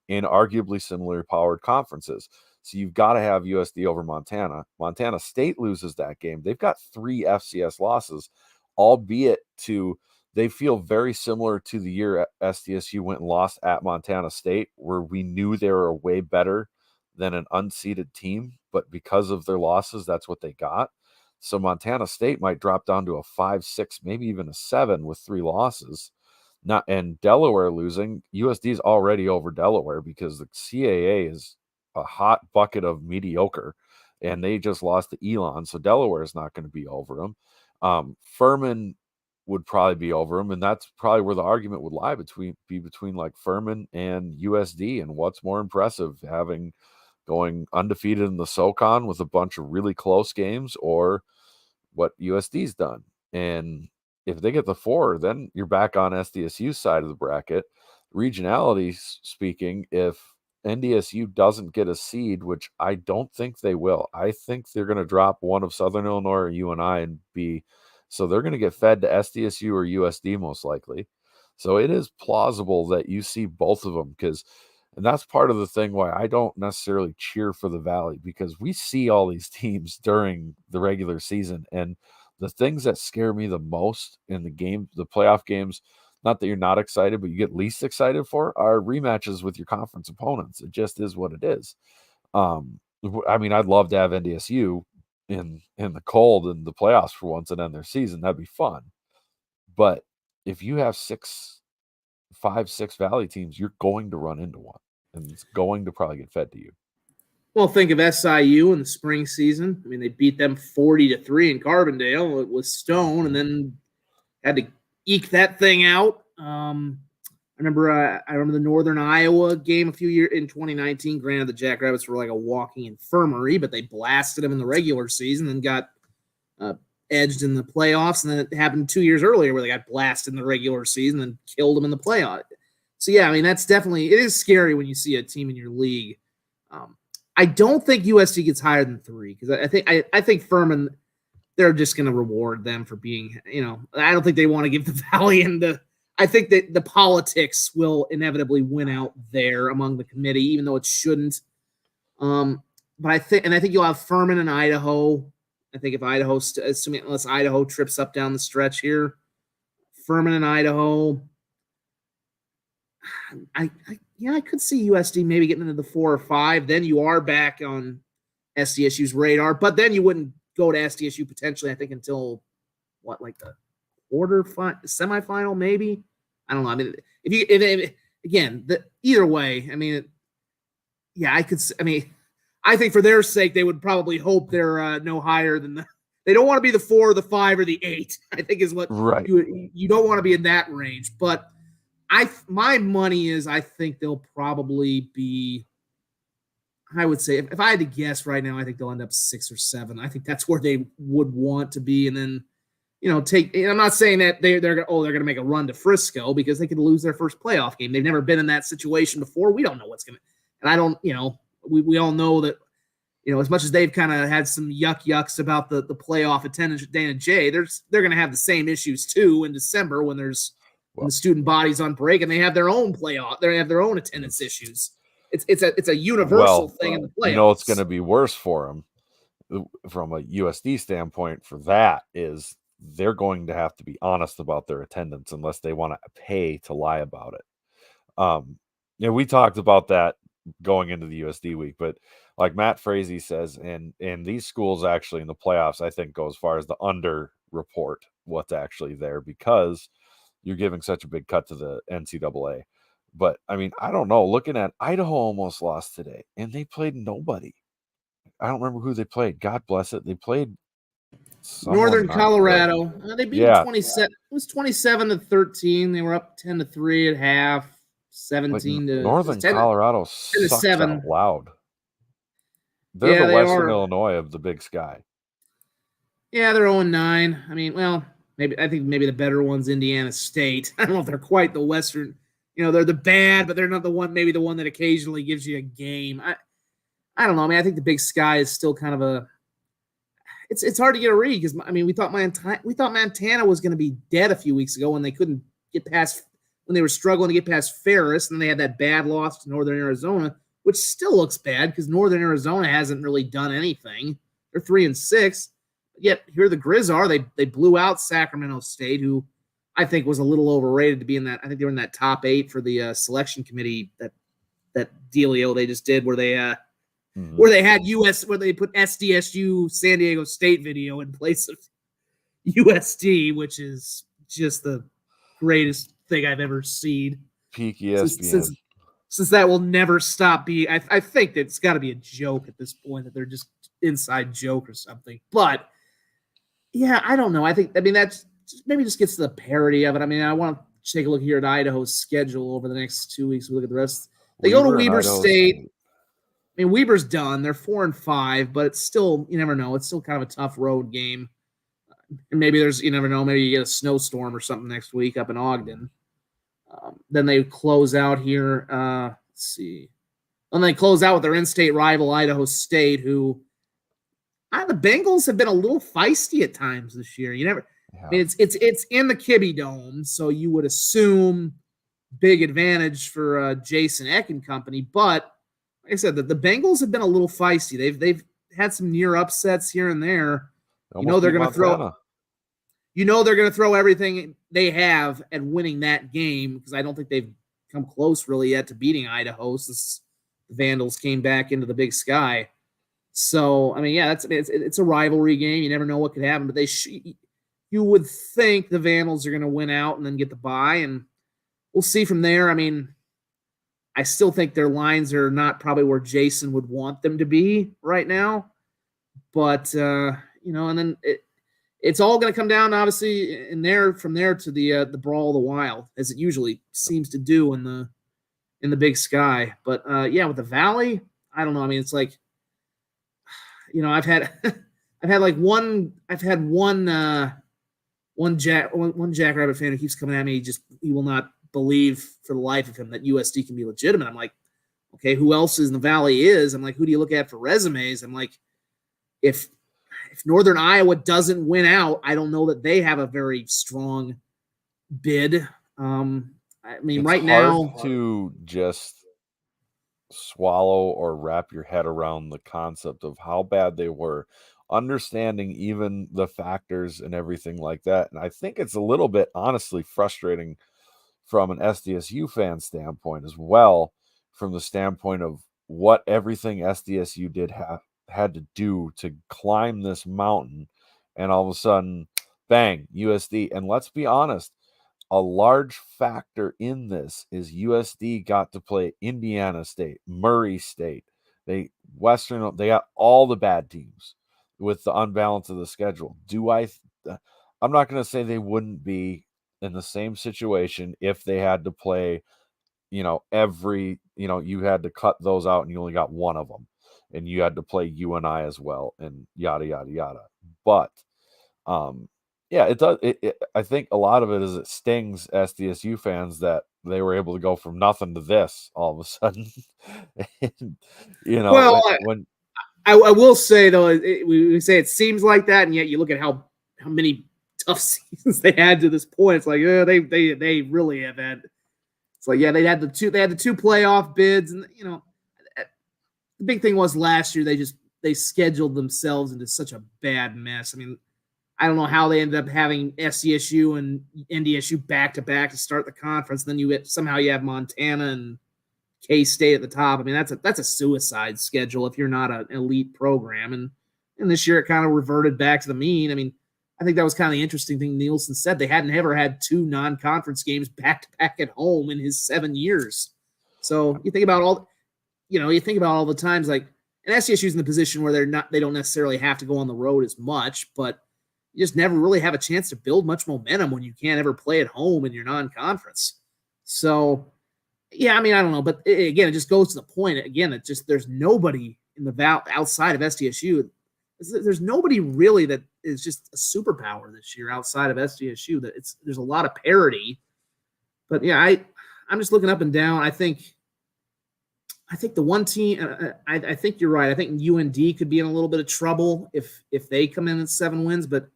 in arguably similar powered conferences. So you've got to have USD over Montana. Montana State loses that game. They've got 3 FCS losses, albeit they feel very similar to the year SDSU went and lost at Montana State, where we knew they were way better than an unseeded team, but because of their losses, that's what they got. So Montana State might drop down to a 5, 6, maybe even a 7 with 3 losses. And Delaware losing, USD is already over Delaware because the CAA is a hot bucket of mediocre, and they just lost to Elon, so Delaware is not going to be over them. Furman would probably be over them, and that's probably where the argument would lie between like Furman and USD, and what's more impressive, going undefeated in the SoCon with a bunch of really close games, or what USD's done. And if they get the 4, then you're back on SDSU's side of the bracket. Regionality speaking, if NDSU doesn't get a seed, which I don't think they will, I think they're going to drop one of Southern Illinois or UNI and so they're going to get fed to SDSU or USD most likely. So it is plausible that you see both of them, and that's part of the thing why I don't necessarily cheer for the Valley, because we see all these teams during the regular season, and the things that scare me the most in the playoff games, not that you're not excited, but you get least excited for, are rematches with your conference opponents. It just is what it is. I mean, I'd love to have NDSU in the cold in the playoffs for once and end their season. That'd be fun. But if you have 5, 6 Valley teams, you're going to run into one, and it's going to probably get fed to you. Well, think of SIU in the spring season. I mean, they beat them 40-3 in Carbondale with Stone, and then had to eke that thing out. I remember the Northern Iowa game a few years in 2019. Granted, the Jackrabbits were like a walking infirmary, but they blasted them in the regular season and got edged in the playoffs. And then it happened 2 years earlier where they got blasted in the regular season and killed them in the playoff. So yeah, I mean, it is scary when you see a team in your league. I don't think USD gets higher than 3 because I think Furman, they're just going to reward them for being, I don't think they want to give the Valley I think that the politics will inevitably win out there among the committee, even though it shouldn't. But I think you'll have Furman and Idaho. I think if unless Idaho trips up down the stretch here, Furman and Idaho. I could see USD maybe getting into the 4 or 5. Then you are back on SDSU's radar, but then you wouldn't go to SDSU potentially, I think, until like the semifinal, maybe. I don't know. I mean, either way, I mean, I could. I mean, I think for their sake, they would probably hope they're no higher than They don't want to be the 4 or the 5 or the 8, I think is what right. You don't want to be in that range. But my money is I think they'll probably be, I would say, if I had to guess right now, I think they'll end up 6 or 7. I think that's where they would want to be. And then, I'm not saying that they're going to make a run to Frisco, because they could lose their first playoff game. They've never been in that situation before. We don't know what's going to, and I don't, we all know that, as much as they've kind of had some yucks about the playoff attendance at Dan and Jay, they're going to have the same issues too in December when when the student body's on break and they have their own playoff, they have their own attendance issues. It's a universal thing in the playoffs. It's going to be worse for them from a USD standpoint. For that is they're going to have to be honest about their attendance unless they want to pay to lie about it. We talked about that going into the USD week, but like Matt Frazee says, and these schools actually in the playoffs, I think, go as far as the under report what's actually there, because you're giving such a big cut to the NCAA. But I mean, I don't know. Looking at Idaho almost lost today, and they played nobody. I don't remember who they played. God bless it. They played Northern Colorado. They beat 27. It was 27-13. They were up 10-3 at half. 17 to Northern Colorado sucks out loud. They're the Western Illinois of the Big Sky. Yeah, they're 0-9. I mean, well, I think maybe the better one's Indiana State. I don't know if they're quite the Western. They're the bad, but they're not the one. Maybe the one that occasionally gives you a game. I don't know. I mean, I think the Big Sky is still kind of a. It's hard to get a read, because we thought Montana was going to be dead a few weeks ago when they couldn't get past, when they were struggling to get past Ferris, and then they had that bad loss to Northern Arizona, which still looks bad because Northern Arizona hasn't really done anything. They're 3-6, yet here the Grizz are. They blew out Sacramento State, who I think was a little overrated to be in that. I think they were in that top 8 for the selection committee, that dealio they just did where they where they had where they put SDSU San Diego State video in place of USD, which is just the greatest thing I've ever seen. Peak ESPN. Since that will never stop being, I think that it's got to be a joke at this point, that they're just inside joke or something. But yeah, I don't know. That's maybe just gets to the parody of it. I mean, I want to take a look here at Idaho's schedule over the next 2 weeks. We look at the rest. They go to Weber State. I mean, Weber's done. They're 4-5, but it's still, you never know. It's still kind of a tough road game. And maybe you never know. Maybe you get a snowstorm or something next week up in Ogden. Then they close out here. Let's see. And they close out with their in-state rival, Idaho State, who the Bengals have been a little feisty at times this year. I mean, it's in the Kibbe Dome, so you would assume big advantage for Jason Eck and company. But like I said, the Bengals have been a little feisty. They've had some near upsets here and there. They're going to throw. They're going to throw everything they have at winning that game, because I don't think they've come close really yet to beating Idaho since the Vandals came back into the Big Sky. So, I mean, yeah, it's a rivalry game. You never know what could happen, but you would think the Vandals are going to win out and then get the bye, and we'll see from there. I mean, I still think their lines are not probably where Jason would want them to be right now, but and then it's all going to come down, obviously, from there to the Brawl of the Wild, as it usually seems to do in the Big Sky. But with the Valley, I don't know. I mean, it's like, I've had one Jackrabbit fan who keeps coming at me. He will not believe for the life of him that USD can be legitimate. I'm like, okay, who else in the Valley is? I'm like, who do you look at for resumes? I'm like, if Northern Iowa doesn't win out, I don't know that they have a very strong bid. I mean, it's right hard now to just swallow or wrap your head around the concept of how bad they were, understanding even the factors and everything like that. And I think it's a little bit honestly frustrating from an SDSU fan standpoint as well, from the standpoint of what everything SDSU had to do to climb this mountain, and all of a sudden, bang, USD. And let's be honest, a large factor in this is USD got to play Indiana State, Murray State. They got all the bad teams. with the unbalance of the schedule. I'm not going to say they wouldn't be in the same situation if they had to play, you had to cut those out and you only got one of them, and you had to play UNI as well, and yada yada yada. But yeah, it does. I think a lot of it is it stings SDSU fans that they were able to go from nothing to this all of a sudden. And, Well, when I will say though, we say it seems like that, and yet you look at how many tough seasons they had to this point. It's like, yeah, they really have had. It's like, yeah, they had the two playoff bids, and the big thing was last year they scheduled themselves into such a bad mess. I mean, I don't know how they ended up having SDSU and NDSU back to back to start the conference. Then you have Montana and K-State at the top. I mean, that's a suicide schedule if you're not an elite program. And this year it kind of reverted back to the mean. I mean, I think that was kind of the interesting thing Nielsen said. They hadn't ever had two non-conference games back to back at home in his 7 years. So you think about all the times, like, and SDSU's in the position where they don't necessarily have to go on the road as much, but you just never really have a chance to build much momentum when you can't ever play at home in your non-conference. So, yeah, I mean, I don't know, but it just goes to the point. Again, it just there's nobody in the outside of SDSU. There's nobody really that is just a superpower this year outside of SDSU. There's a lot of parity, but yeah, I'm just looking up and down. I think the one team. I think you're right. I think UND could be in a little bit of trouble if they come in at 7 wins, but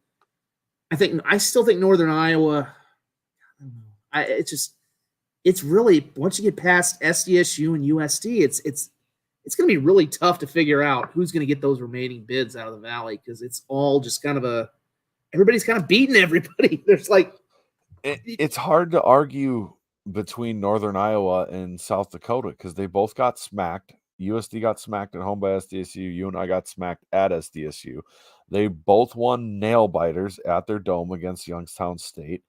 I still think Northern Iowa. I don't know. It's really, once you get past SDSU and USD, it's going to be really tough to figure out who's going to get those remaining bids out of the Valley, because it's all just kind of everybody's kind of beating everybody. There's like it's hard to argue between Northern Iowa and South Dakota because they both got smacked. USD got smacked at home by SDSU. UNI got smacked at SDSU. They both won nail biters at their dome against Youngstown State.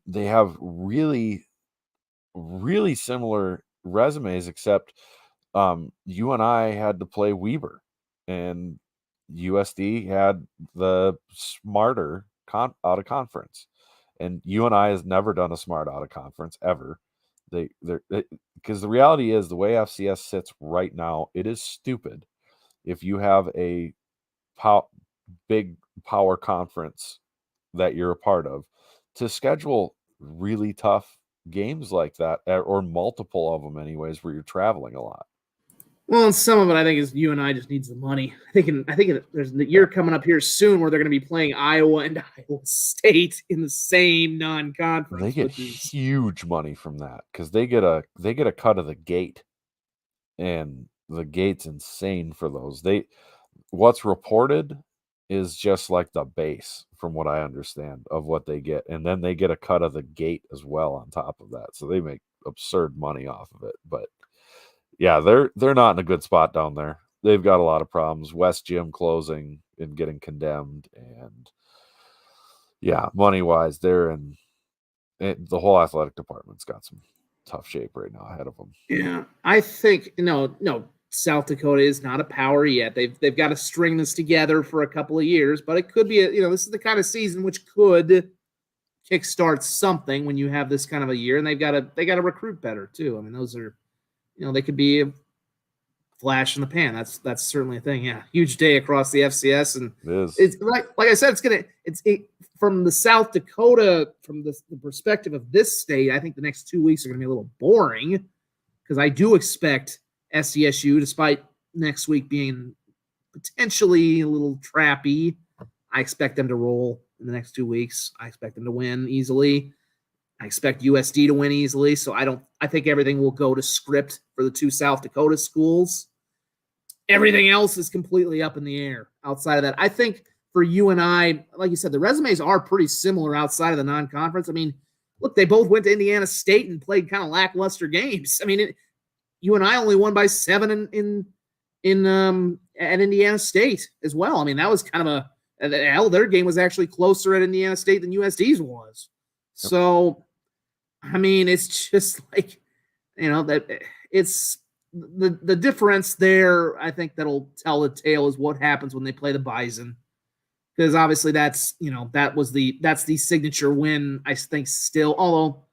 They have really, really similar resumes, except UNI had to play Weber, and USD had the smarter out of conference. And UNI has never done a smart out of conference ever. Because the reality is, the way FCS sits right now, it is stupid if you have a big power conference that you're a part of to schedule really tough games like that, or multiple of them anyways, where you're traveling a lot. Well, and some of it I think is UNI just needs the money. I think there's the year coming up here soon where they're going to be playing Iowa and Iowa State in the same non-conference. They get huge money from that because they get a cut of the gate, and the gate's insane for those. What's reported is just like the base, from what I understand, of what they get, and then they get a cut of the gate as well on top of that. So they make absurd money off of it. But yeah, they're not in a good spot down there. They've got a lot of problems. West Gym closing and getting condemned, and yeah, money wise, the whole athletic department's got some tough shape right now ahead of them. Yeah, I think no, South Dakota is not a power yet. They've got to string this together for a couple of years, but it could be this is the kind of season which could kickstart something when you have this kind of a year, and they got to recruit better too. I mean, those are they could be a flash in the pan. That's certainly a thing. Yeah, huge day across the FCS, and it's like I said, it's from the South Dakota, from the perspective of this state. I think the next 2 weeks are going to be a little boring because I do expect SDSU, despite next week being potentially a little trappy, I expect them to roll in the next 2 weeks. I expect them to win easily. I expect USD to win easily. So I think everything will go to script for the two South Dakota schools. Everything else is completely up in the air outside of that. I think for UNI, like you said, the resumes are pretty similar outside of the non-conference. I mean, look, they both went to Indiana State and played kind of lackluster games. I mean, UNI only won by 7 at Indiana State as well. I mean, that was kind of their game was actually closer at Indiana State than USD's was. So, I mean, it's just like, that it's the difference there, I think that'll tell the tale is what happens when they play the Bison. Because obviously that's the signature win, I think, still. Although,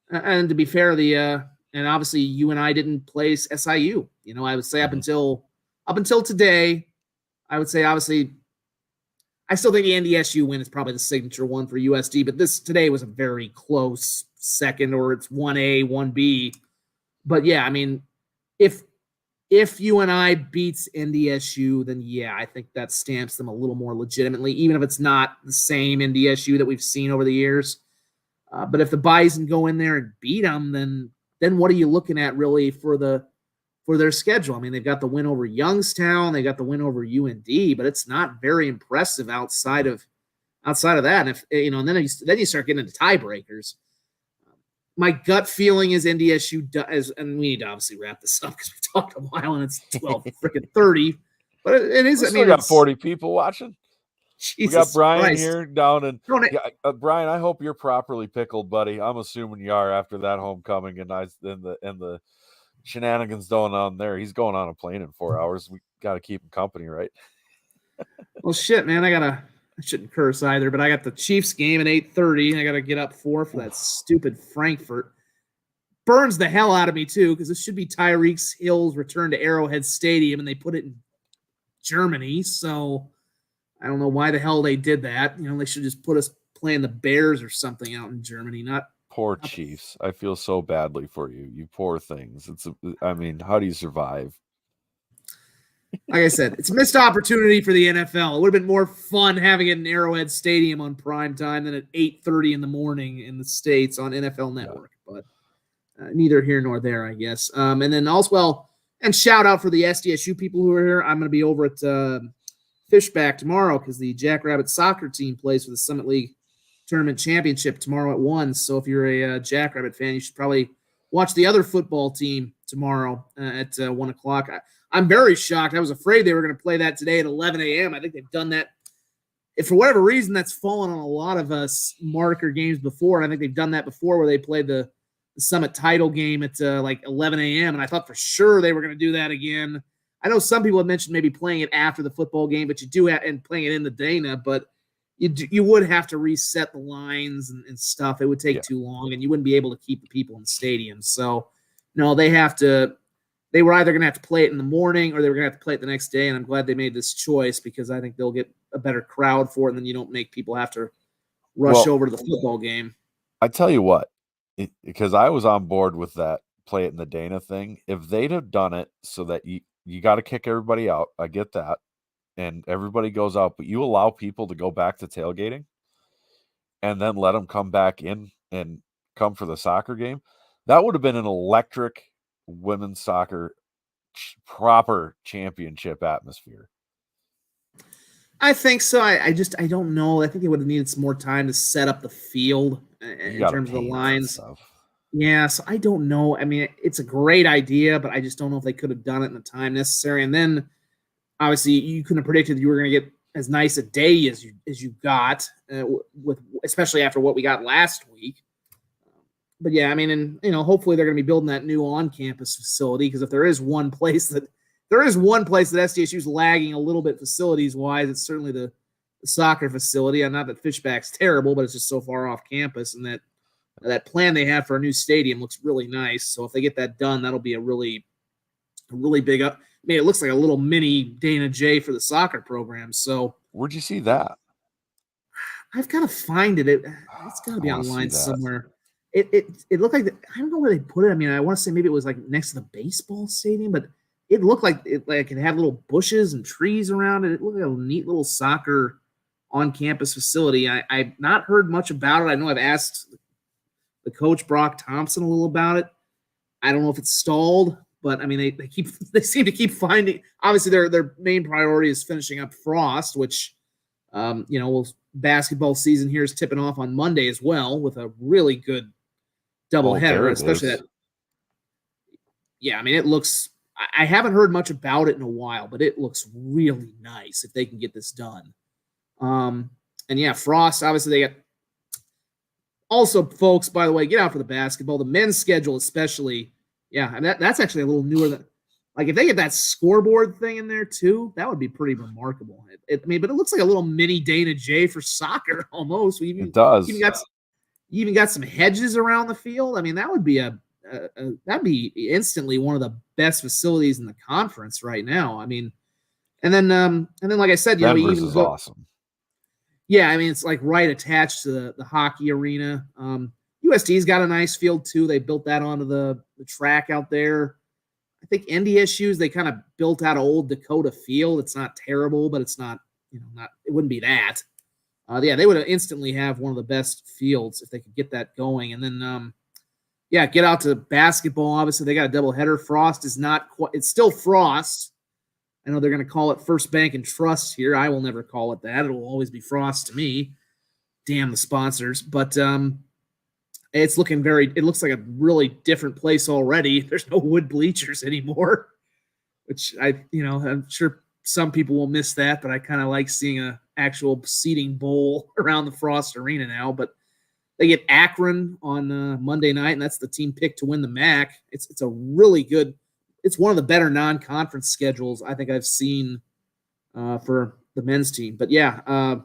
and to be fair, and obviously you and I didn't place SIU. I would say up until today, I would say obviously I still think the NDSU win is probably the signature one for USD, but this today was a very close second, or it's 1A, 1B. But yeah, I mean, if UNI beats NDSU, then yeah, I think that stamps them a little more legitimately, even if it's not the same NDSU that we've seen over the years. But if the Bison go in there and beat them, then what are you looking at really for their schedule? I mean, they've got the win over Youngstown, they got the win over UND, but it's not very impressive outside of that. And if and then you start getting into tiebreakers. My gut feeling is NDSU does, and we need to obviously wrap this up because we've talked a while and it's 12:30. But it is. We still got 40 people watching. Jesus we got Brian Christ. here down in. Brian, I hope you're properly pickled, buddy. I'm assuming you are after that homecoming and the shenanigans going on there. He's going on a plane in 4 hours. We got to keep him company, right? Well, shit, man. I shouldn't curse either, but I got the Chiefs game at 8:30, and I got to get up 4 for that stupid Frankfurt. Burns the hell out of me, too, because this should be Tyreek Hill's return to Arrowhead Stadium, and they put it in Germany, so I don't know why the hell they did that. They should just put us playing the Bears or something out in Germany, Poor Chiefs. I feel so badly for you. You poor things. How do you survive? Like I said, it's a missed opportunity for the NFL. It would have been more fun having it in Arrowhead Stadium on prime time than at 8:30 in the morning in the States on NFL Network. Yeah. But neither here nor there, I guess. And then also, and shout out for the SDSU people who are here. I'm going to be over at Fishback tomorrow because the Jackrabbit soccer team plays for the Summit League Tournament Championship tomorrow at 1. So if you're a Jackrabbit fan, you should probably watch the other football team tomorrow at 1 o'clock. I'm very shocked. I was afraid they were going to play that today at 11 a.m. I think they've done that. If for whatever reason, that's fallen on a lot of us marker games before. And I think they've done that before where they played the Summit title game at like 11 a.m. And I thought for sure they were going to do that again. I know some people have mentioned maybe playing it after the football game, but you do have, and playing it in the Dana, but you would have to reset the lines and stuff. It would take too long, and you wouldn't be able to keep the people in the stadium. So, no, they were either going to have to play it in the morning or they were going to have to play it the next day, and I'm glad they made this choice because I think they'll get a better crowd for it, and then you don't make people have to rush over to the football game. I tell you what, because I was on board with that play it in the Dana thing. If they'd have done it so that you got to kick everybody out, I get that, and everybody goes out, but you allow people to go back to tailgating and then let them come back in and come for the soccer game, that would have been an electric women's soccer proper championship atmosphere. I think so. I don't know. I think they would have needed some more time to set up the field in terms of the lines. Yeah, so I don't know. I mean, it's a great idea, but I just don't know if they could have done it in the time necessary. And then, obviously, you couldn't have predicted you were going to get as nice a day as you got, with especially after what we got last week. But yeah, I mean, and hopefully they're going to be building that new on-campus facility, because if there is one place that SDSU is lagging a little bit facilities-wise, it's certainly the soccer facility. And not that Fishback's terrible, but it's just so far off campus, and that plan they have for a new stadium looks really nice. So if they get that done, that'll be a really big up. I mean, it looks like a little mini Dana J for the soccer program. So where'd you see that? I've got to find it. It's got to be online somewhere. It looked like I don't know where they put it. I mean, I want to say maybe it was like next to the baseball stadium, but it looked like it had little bushes and trees around it. It looked like a neat little soccer on-campus facility. I've not heard much about it. I know I've asked the coach Brock Thompson a little about it. I don't know if it's stalled, but I mean they seem to keep finding. Obviously, their main priority is finishing up Frost, which basketball season here is tipping off on Monday as well with a really good doubleheader, especially that. Yeah, I mean it looks. I haven't heard much about it in a while, but it looks really nice if they can get this done. And yeah, Frost. Obviously, they got. Also, folks, by the way, get out for the basketball. The men's schedule, especially, yeah, and that's actually a little newer than Like if they get that scoreboard thing in there too, that would be pretty remarkable. But it looks like a little mini Dana J for soccer almost. It does. You even got some hedges around the field. I mean, that would be that'd be instantly one of the best facilities in the conference right now. I mean, and then like I said, Denver's is awesome. Yeah, I mean, it's like right attached to the hockey arena. USD's got a nice field too. They built that onto the track out there. I think NDSU's they kind of built out an old Dakota field. It's not terrible, but it's not, it wouldn't be that. Yeah, they would instantly have one of the best fields if they could get that going. And then, get out to basketball. Obviously, they got a doubleheader. Frost is not quite, it's still Frost. I know they're going to call it First Bank and Trust here. I will never call it that. It will always be Frost to me. Damn the sponsors. But it looks like a really different place already. There's no wood bleachers anymore, which I'm sure some people will miss that, but I kind of like seeing a actual seating bowl around the Frost Arena now. But they get Akron on Monday night, and that's the team picked to win the MAC. It's a really good. It's one of the better non-conference schedules I think I've seen for the men's team. But yeah, a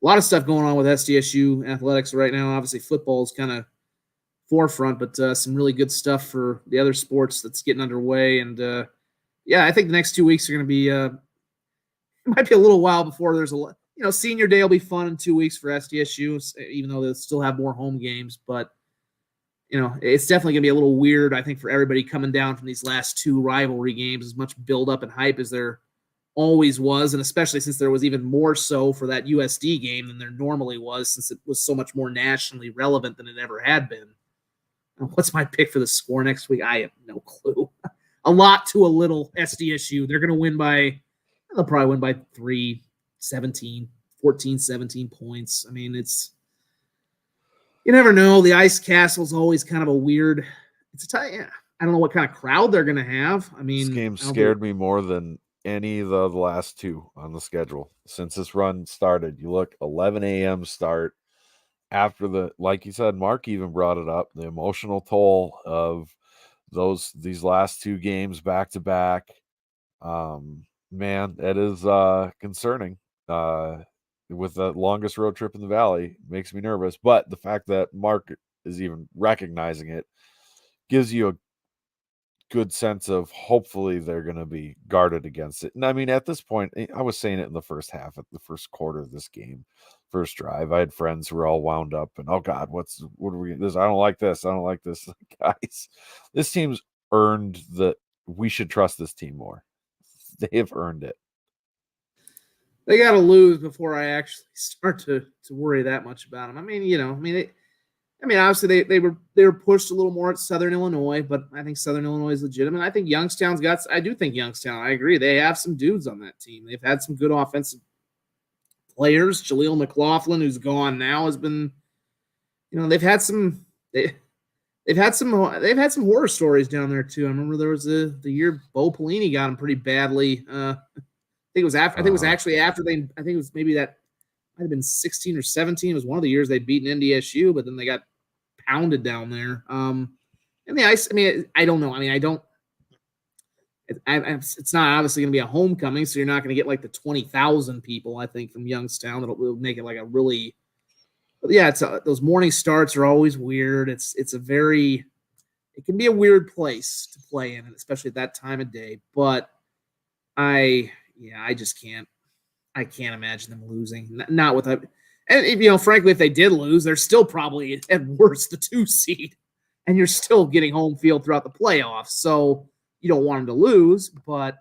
lot of stuff going on with SDSU athletics right now. Obviously, football is kind of forefront, but some really good stuff for the other sports that's getting underway. And I think the next 2 weeks are going to be. It might be a little while before there's senior day will be fun in 2 weeks for SDSU, even though they'll still have more home games. But it's definitely going to be a little weird, I think, for everybody coming down from these last two rivalry games, as much build up and hype as there always was, and especially since there was even more so for that USD game than there normally was, since it was so much more nationally relevant than it ever had been. What's my pick for the score next week? I have no clue. A lot to a little SDSU. They're going to win they'll probably win by 14, 17 points. I mean, you never know. The Ice Castle's always kind of a weird. I don't know what kind of crowd they're going to have. I mean, this game scared me more than any of the last two on the schedule since this run started. You look 11 a.m. start after like you said, Mark even brought it up, the emotional toll of these last two games back to back. Man, that is concerning. With the longest road trip in the Valley, makes me nervous. But the fact that Mark is even recognizing it gives you a good sense of hopefully they're going to be guarded against it. And I mean, at this point, I was saying it in the first half, at the first quarter of this game, first drive, I had friends who were all wound up and, oh God, what are we this? I don't like this. I don't like this. Guys, this team's earned we should trust this team more. They have earned it. They got to lose before I actually start to worry that much about them. I mean, obviously they were pushed a little more at Southern Illinois, but I think Southern Illinois is legitimate. I think Youngstown's I do think Youngstown, I agree. They have some dudes on that team. They've had some good offensive players. Jaleel McLaughlin, who's gone now, has been, they've had some horror stories down there too. I remember there was the year Bo Pelini got him pretty badly. I think it was after maybe that might have been 16 or 17. It was one of the years they'd beaten NDSU, but then they got pounded down there. And the Ice, I mean, I don't know. I mean, it's not obviously going to be a homecoming, so you're not going to get like the 20,000 people, I think, from Youngstown. That'll make it like a really, yeah, those morning starts are always weird. It can be a weird place to play in, especially at that time of day. But I just can't. I can't imagine them losing. Not with that. And frankly, if they did lose, they're still probably at worst the 2 seed, and you're still getting home field throughout the playoffs. So you don't want them to lose, but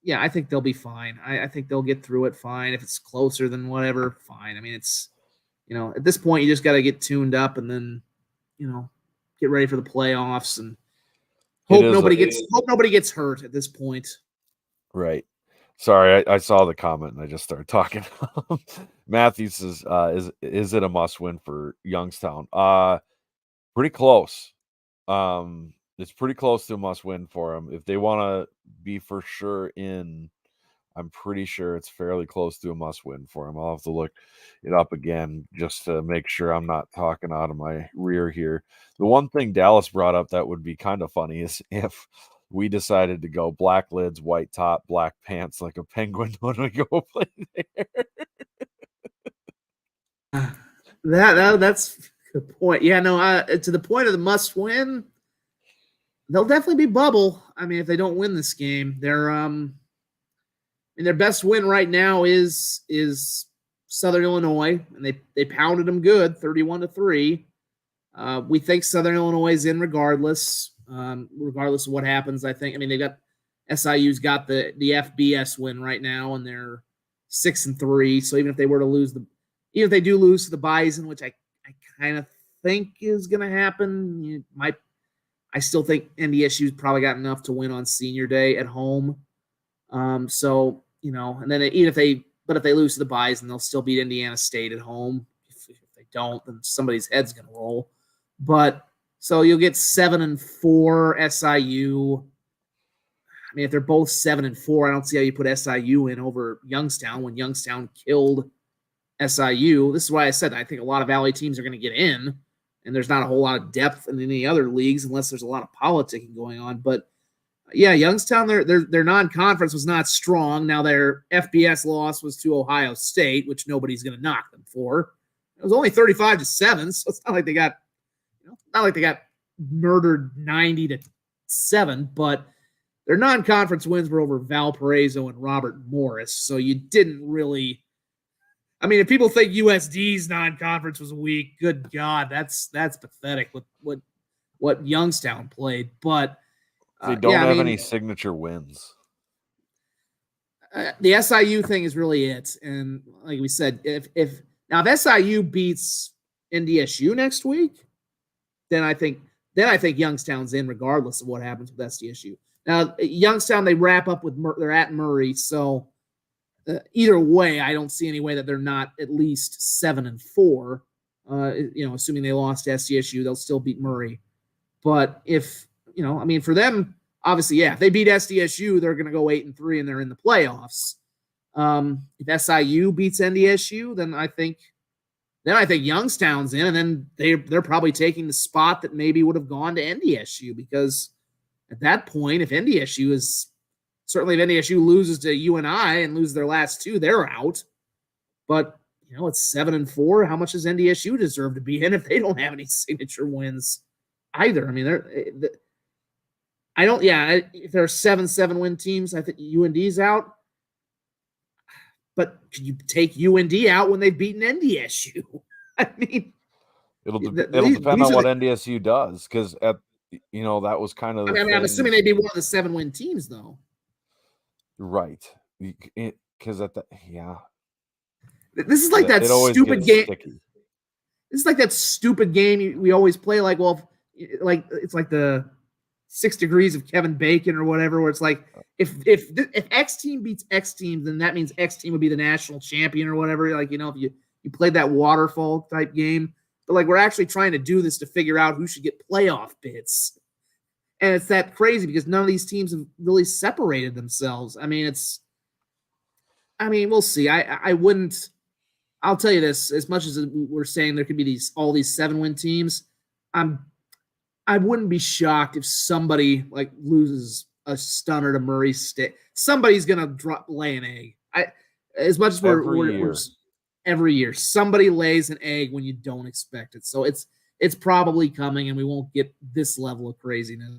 yeah, I think they'll be fine. I think they'll get through it fine. If it's closer than whatever, fine. I mean, it's at this point you just got to get tuned up and then get ready for the playoffs and hope nobody gets hurt at this point. Right. Sorry, I saw the comment and I just started talking. Matthew says, is it a must win for Youngstown? Pretty close. It's pretty close to a must win for them. If they want to be for sure in, I'm pretty sure it's fairly close to a must win for them. I'll have to look it up again just to make sure I'm not talking out of my rear here. The one thing Dallas brought up that would be kind of funny is if we decided to go black lids, white top, black pants like a penguin when we go play there. That's a good point. Yeah, no, to the point of the must win, they'll definitely be bubble. I mean, if they don't win this game, their best win right now is Southern Illinois, and they pounded them good, 31-3. We think Southern Illinois is in regardless of what happens. I think. I mean, they got SIU's got the FBS win right now, and they're 6-3. So even if they were to lose even if they do lose to the Bison, which I kind of think is going to happen, I still think NDSU's probably got enough to win on Senior Day at home. So and then if they lose to the Bison, they'll still beat Indiana State at home. If they don't, then somebody's head's going to roll. But so you'll get 7-4 SIU. I mean, if they're both 7-4, I don't see how you put SIU in over Youngstown when Youngstown killed SIU. This is why I said I think a lot of Valley teams are going to get in, and there's not a whole lot of depth in any other leagues unless there's a lot of politicking going on. But yeah, Youngstown, their non-conference was not strong. Now their FBS loss was to Ohio State, which nobody's going to knock them for. It was only 35-7, so it's not like they got murdered 90-7, but their non-conference wins were over Valparaiso and Robert Morris. So you didn't really. I mean, if people think USD's non-conference was weak, good God, that's pathetic with what Youngstown played. But they don't have any signature wins. The SIU thing is really it, and like we said, if SIU beats NDSU next week, then I think Youngstown's in regardless of what happens with SDSU. Now Youngstown, they wrap up with they're at Murray, so either way, I don't see any way that they're not at least 7-4. Assuming they lost to SDSU, they'll still beat Murray. But if for them, obviously, yeah, if they beat SDSU, they're going to go 8-3 and they're in the playoffs. If SIU beats NDSU, then I think Youngstown's in, and then they're probably taking the spot that maybe would have gone to NDSU, because at that point, if NDSU loses to UNI and loses their last two, they're out. But it's 7-4. How much does NDSU deserve to be in if they don't have any signature wins either? I mean, if there are 7 win teams, I think UND's out. But could you take UND out when they've beaten NDSU? I mean, it'll depend on what NDSU does, because that was kind of. I'm assuming they'd be one of the 7 win teams, though. Right, because this is like that stupid game. Sticky. This is like that stupid game we always play. Like, it's like the 6 Degrees of Kevin Bacon or whatever, where it's like if X team beats X team, then that means X team would be the national champion or whatever. Like, if you played that waterfall type game, but like we're actually trying to do this to figure out who should get playoff bids. And it's that crazy because none of these teams have really separated themselves. I mean, we'll see. I'll tell you this, as much as we're saying there could be all these 7 win teams, I wouldn't be shocked if somebody like loses a stunner to Murray State. Somebody's gonna lay an egg. As much as we're every year, somebody lays an egg when you don't expect it. So it's probably coming, and we won't get this level of craziness.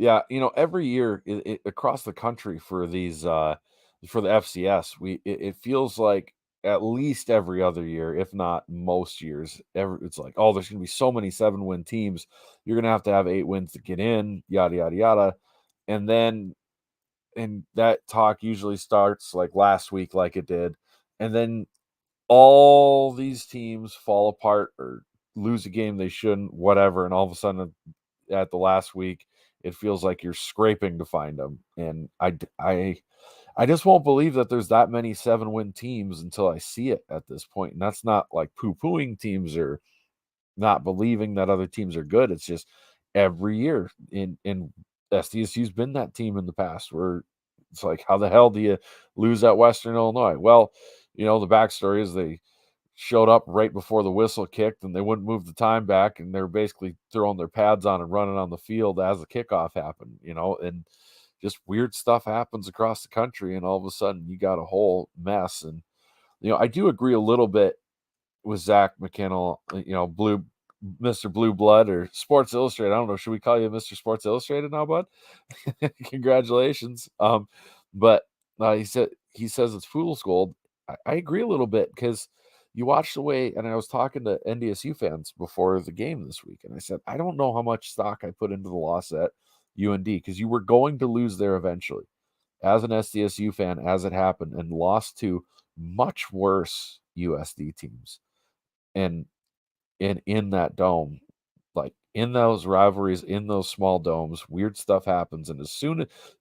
Yeah, every year across the country for these for the FCS, it feels like at least every other year, if not most years, it's like, oh, there's going to be so many 7 win teams. You're going to have 8 wins to get in, yada, yada, yada. And that talk usually starts like last week, like it did. And then all these teams fall apart or lose a game they shouldn't, whatever. And all of a sudden at the last week, it feels like you're scraping to find them. And I just won't believe that there's that many 7 win teams until I see it at this point. And that's not like poo-pooing teams or not believing that other teams are good. It's just every year in SDSU's been that team in the past where it's like, how the hell do you lose at Western Illinois? Well, the backstory is they showed up right before the whistle kicked, and they wouldn't move the time back, and they're basically throwing their pads on and running on the field as the kickoff happened, and just weird stuff happens across the country, and all of a sudden you got a whole mess. And I do agree a little bit with Zach McKinnell, Mr. Blue Blood or Sports Illustrated. I don't know, should we call you Mr. Sports Illustrated now, bud? Congratulations. But he says it's fool's gold. I agree a little bit, because you watch the way, and I was talking to NDSU fans before the game this week, and I said, I don't know how much stock I put into the loss at UND, because you were going to lose there eventually as an SDSU fan, as it happened, and lost to much worse USD teams. And in that dome, like in those rivalries, in those small domes, weird stuff happens. And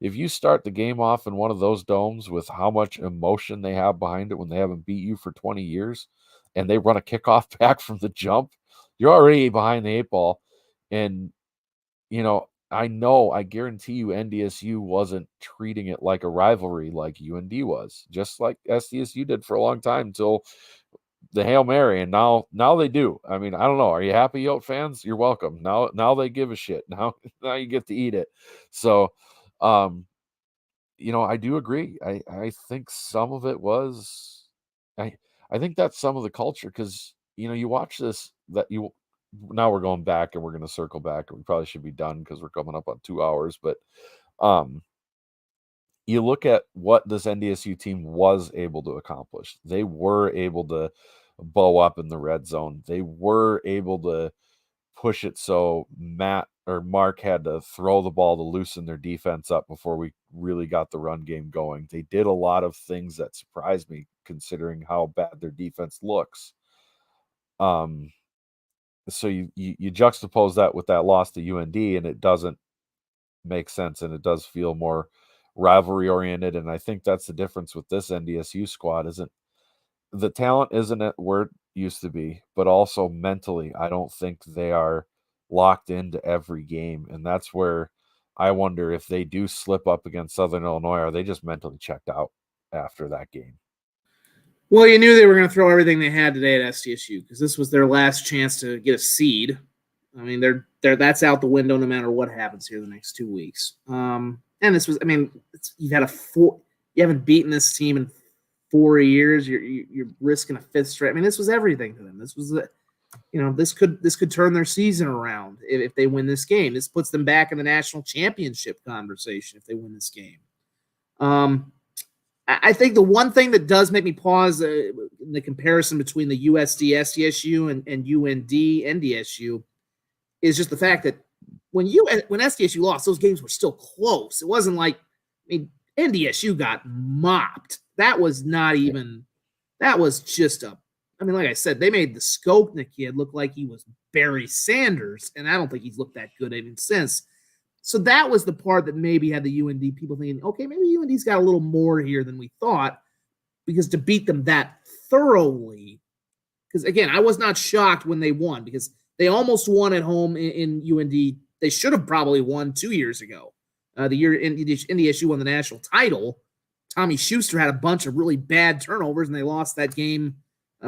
if you start the game off in one of those domes with how much emotion they have behind it when they haven't beat you for 20 years, and they run a kickoff back from the jump, you're already behind the 8 ball. And I guarantee you NDSU wasn't treating it like a rivalry like UND was, just like SDSU did for a long time until the Hail Mary, and now they do. I mean, I don't know. Are you happy, Yote fans? You're welcome. Now they give a shit. Now you get to eat it. So, I do agree. I think some of it was, I think that's some of the culture, because you watch this, now we're going back and we're going to circle back, and we probably should be done because we're coming up on 2 hours. But you look at what this NDSU team was able to accomplish. They were able to bow up in the red zone. They were able to push it so Matt or Mark had to throw the ball to loosen their defense up before we really got the run game going. They did a lot of things that surprised me, considering how bad their defense looks. So you juxtapose that with that loss to UND, and it doesn't make sense, and it does feel more rivalry oriented. And I think that's the difference with this NDSU squad. Isn't the talent isn't at where it used to be, but also mentally, I don't think they are locked into every game. And that's where I wonder, if they do slip up against Southern Illinois, are they just mentally checked out after that game? Well, you knew they were going to throw everything they had today at SDSU, because this was their last chance to get a seed. I mean, that's out the window no matter what happens here the next 2 weeks. And this was, I mean, you haven't beaten this team in 4 years. You're risking a fifth straight. I mean, this was everything to them. This was, this could turn their season around if they win this game. This puts them back in the national championship conversation if they win this game. I think the one thing that does make me pause in the comparison between the USD SDSU and UND NDSU is just the fact that when SDSU lost, those games were still close. It wasn't like, NDSU got mopped. That was not even, that was just like I said, they made the Skokna kid look like he was Barry Sanders, and I don't think he's looked that good even since. So that was the part that maybe had the UND people thinking, okay, maybe UND's got a little more here than we thought, because to beat them that thoroughly, because again, I was not shocked when they won, because they almost won at home in UND. They should have probably won 2 years ago. The year NDSU won the national title, Tommy Schuster had a bunch of really bad turnovers, and they lost that game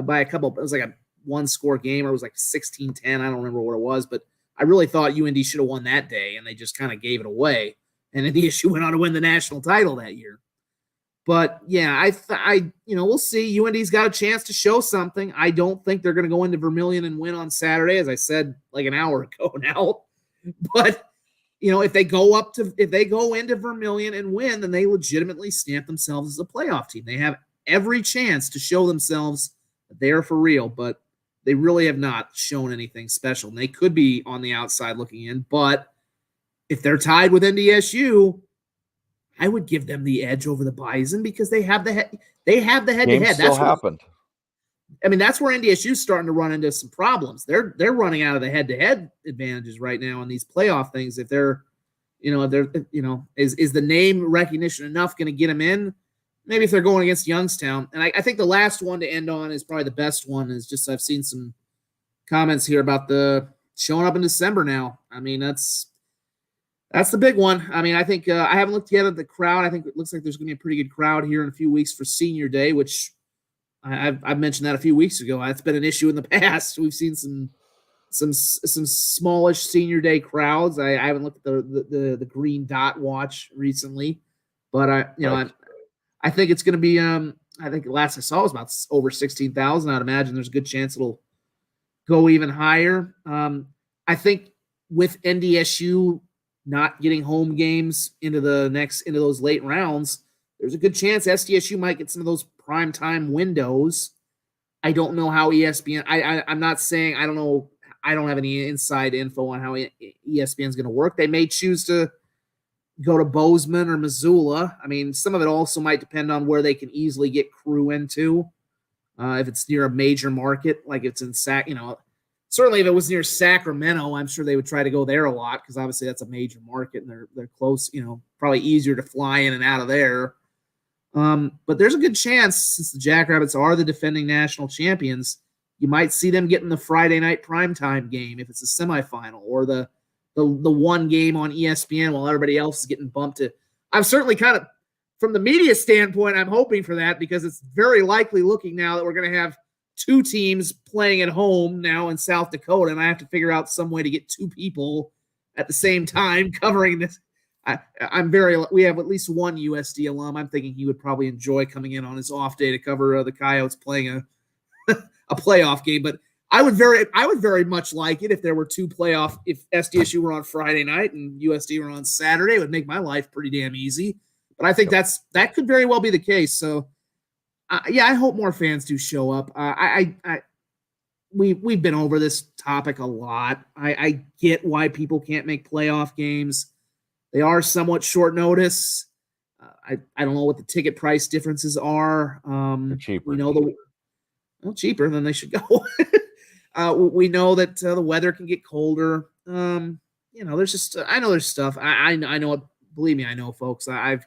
by a couple. It was like a one-score game, or it was like 16-10. I don't remember what it was, but I really thought UND should have won that day, and they just kind of gave it away. And NDSU went on to win the national title that year. But yeah, we'll see. UND's got a chance to show something. I don't think they're going to go into Vermilion and win on Saturday, as I said like an hour ago now. But if they go into Vermilion and win, then they legitimately stamp themselves as a playoff team. They have every chance to show themselves that they are for real, but they really have not shown anything special. And they could be on the outside looking in, but if they're tied with NDSU, I would give them the edge over the Bison, because they have the head-to-head. Still happened. That's where NDSU's starting to run into some problems. They're running out of the head-to-head advantages right now in these playoff things. If they're, is the name recognition enough going to get them in? Maybe if they're going against Youngstown. And I think the last one to end on is probably the best one. Is just, I've seen some comments here about the showing up in December now. That's the big one. I think I haven't looked yet at the crowd. I think it looks like there's going to be a pretty good crowd here in a few weeks for Senior Day, which I've mentioned that a few weeks ago. That's been an issue in the past. We've seen some smallish senior day crowds. I haven't looked at the green dot watch recently, but I think it's going to be I think the last I saw was about over 16,000. I'd imagine there's a good chance it'll go even higher. I think with NDSU not getting home games into those late rounds, there's a good chance SDSU might get some of those prime time windows. I don't know how ESPN. I'm not saying I don't know. I don't have any inside info on how ESPN is going to work. They may choose to go to Bozeman or Missoula. I mean, some of it also might depend on where they can easily get crew into. If it's near a major market, like it's in certainly if it was near Sacramento, I'm sure they would try to go there a lot because obviously that's a major market and they're close. Probably easier to fly in and out of there. But there's a good chance, since the Jackrabbits are the defending national champions, you might see them getting the Friday night primetime game if it's a semifinal, or the one game on ESPN while everybody else is getting bumped to. I'm certainly kind of, from the media standpoint, I'm hoping for that because it's very likely looking now that we're going to have two teams playing at home now in South Dakota, and I have to figure out some way to get two people at the same time covering this. We have at least one USD alum. I'm thinking he would probably enjoy coming in on his off day to cover the Coyotes playing a playoff game. But I would very much like it if there were if SDSU were on Friday night and USD were on Saturday. It would make my life pretty damn easy. But I think that could very well be the case. So I hope more fans do show up. We've been over this topic a lot. I get why people can't make playoff games. They are somewhat short notice. I don't know what the ticket price differences are. They're cheaper. Cheaper than they should go. We know that the weather can get colder. There's just I know there's stuff. I know. Believe me, I know, folks. I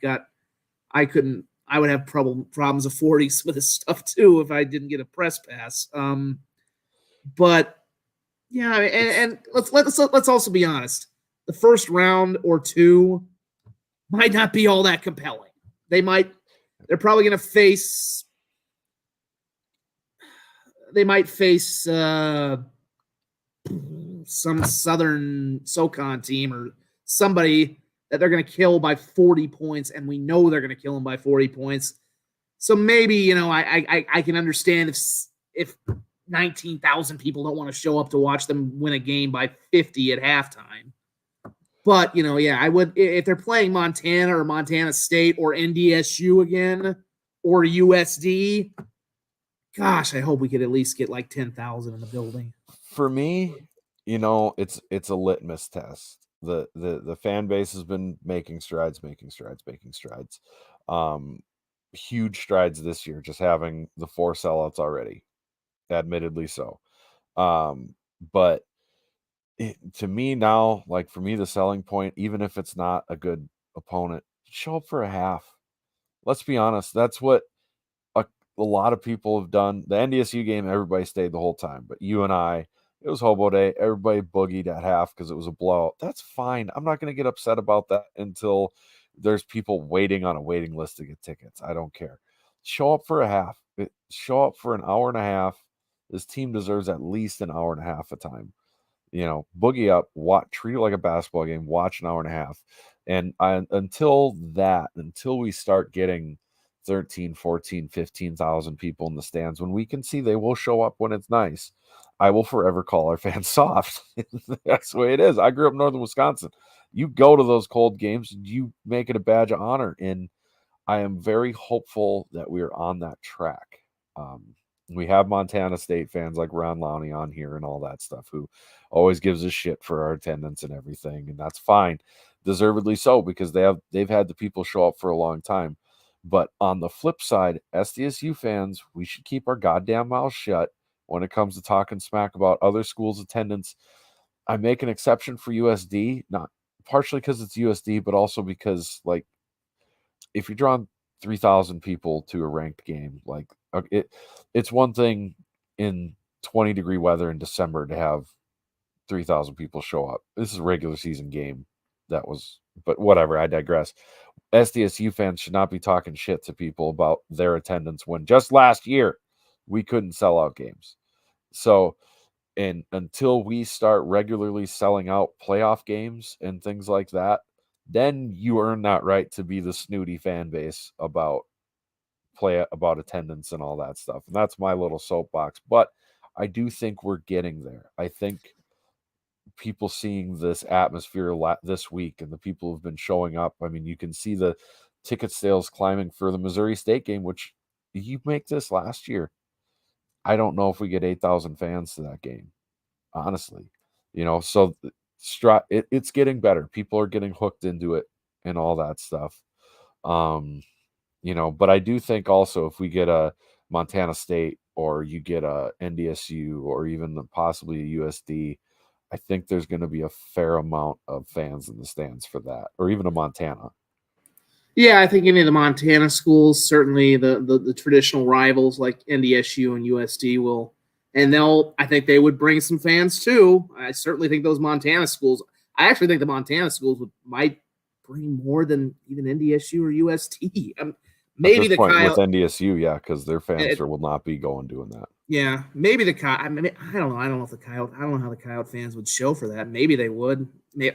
would have problems affording some of this stuff too if I didn't get a press pass. But yeah, and let's also be honest. The first round or two might not be all that compelling. They're probably going to face. They might face some Southern SoCon team or somebody that they're going to kill by 40 points, and we know they're going to kill them by 40 points. So maybe, I can understand if 19,000 people don't want to show up to watch them win a game by 50 at halftime. But, I would, if they're playing Montana or Montana State or NDSU again or USD, gosh, I hope we could at least get like 10,000 in the building. For me, it's a litmus test. The fan base has been making strides. Huge strides this year, just having the 4 sellouts already, admittedly so. But to me now, like for me, the selling point, even if it's not a good opponent, show up for a half. Let's be honest. That's what a lot of people have done. The NDSU game, everybody stayed the whole time, but you and I, it was hobo day. Everybody boogied at half because it was a blowout. That's fine. I'm not going to get upset about that until there's people waiting on a waiting list to get tickets. I don't care. Show up for a half. Show up for an hour and a half. This team deserves at least an hour and a half of time. Boogie up, treat it like a basketball game, watch an hour and a half. And until we start getting 13, 14, 15,000 people in the stands, when we can see they will show up when it's nice, I will forever call our fans soft. That's the way it is. I grew up in northern Wisconsin. You go to those cold games, you make it a badge of honor. And I am very hopeful that we are on that track. We have Montana State fans like Ron Lowney on here and all that stuff who always gives us shit for our attendance and everything. And that's fine. Deservedly so, because they've had the people show up for a long time. But on the flip side, SDSU fans, we should keep our goddamn mouths shut when it comes to talking smack about other schools' attendance. I make an exception for USD, not partially because it's USD, but also because, like, if you're drawing 3,000 people to a ranked game, like, it's one thing in 20-degree weather in December to have 3,000 people show up. This is a regular season game. But whatever, I digress. SDSU fans should not be talking shit to people about their attendance when just last year we couldn't sell out games. So, and until we start regularly selling out playoff games and things like that, then you earn that right to be the snooty fan base about attendance and all that stuff. And that's my little soapbox. But I do think we're getting there. I think people seeing this atmosphere this week and the people who've been showing up. I mean, you can see the ticket sales climbing for the Missouri State game, which you make this last year. I don't know if we get 8,000 fans to that game, honestly. So it's getting better. People are getting hooked into it and all that stuff. But I do think also if we get a Montana State or you get a NDSU or even possibly a USD, I think there's going to be a fair amount of fans in the stands for that, or even a Montana. Yeah, I think any of the Montana schools, certainly the traditional rivals like NDSU and USD will, and I think they would bring some fans too. I certainly think those Montana schools, I actually think the Montana schools might bring more than even NDSU or USD. Maybe the with NDSU, yeah, because their fans will not be doing that. Yeah, maybe the Coyote. I mean, I don't know. I don't know if the Coyote. I don't know how the Coyote fans would show for that. Maybe they would. Maybe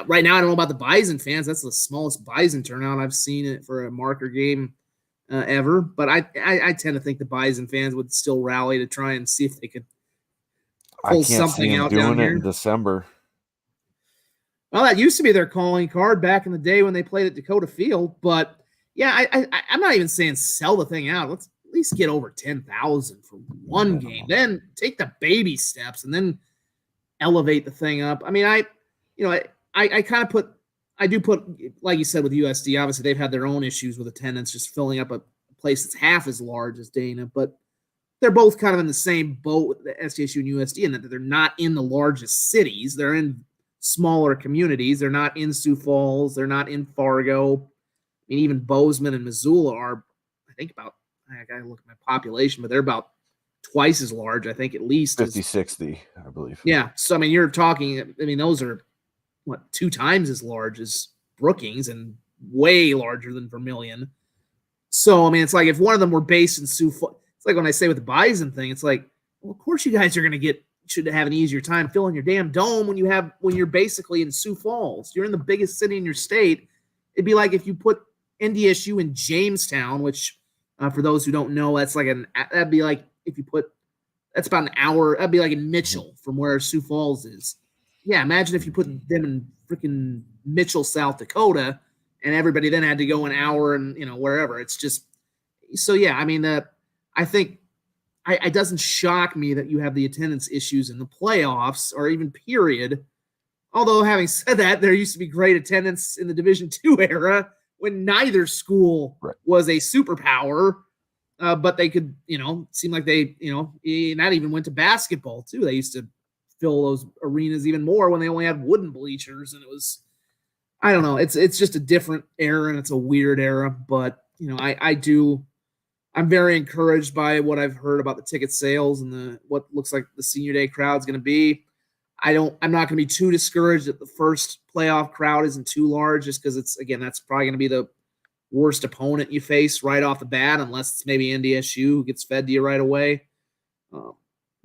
right now I don't know about the Bison fans. That's the smallest Bison turnout I've seen it for a marker game ever. But I tend to think the Bison fans would still rally to try and see if they could pull something out down here in December. Well, that used to be their calling card back in the day when they played at Dakota Field. But yeah, I'm not even saying sell the thing out. Let's at least get over 10,000 for one game. Then take the baby steps and then elevate the thing up. I mean, I kind of put, like you said, with USD, obviously they've had their own issues with attendance, just filling up a place that's half as large as Dana, but they're both kind of in the same boat with the SDSU and USD in that they're not in the largest cities. They're in smaller communities. They're not in Sioux Falls. They're not in Fargo. I mean, even Bozeman and Missoula are, I think about, I got to look at my population, but they're about twice as large, I think, at least. 60, I believe. Yeah. So, I mean, you're talking, I mean, those are, 2 times as large as Brookings and way larger than Vermilion. So, I mean, it's like if one of them were based in Sioux Falls, it's like when I say with the Bison thing, it's like, well, of course you guys are going to should have an easier time filling your damn dome when you're basically in Sioux Falls. You're in the biggest city in your state. It'd be like if you put NDSU in Jamestown, which for those who don't know, that'd be like if you put, that's about an hour. That'd be like in Mitchell from where Sioux Falls is. Yeah, imagine if you put them in freaking Mitchell, South Dakota, and everybody then had to go an hour and wherever. It's just so. Yeah, I mean, I think it doesn't shock me that you have the attendance issues in the playoffs or even period. Although having said that, there used to be great attendance in the Division II era when neither school was a superpower, but they could, seem like they, and that even went to basketball too. They used to fill those arenas even more when they only had wooden bleachers, and it was, I don't know, it's just a different era and it's a weird era. But I'm very encouraged by what I've heard about the ticket sales and what looks like the senior day crowd's going to be. I'm not going to be too discouraged that the first playoff crowd isn't too large, just because that's probably going to be the worst opponent you face right off the bat, unless it's maybe NDSU who gets fed to you right away.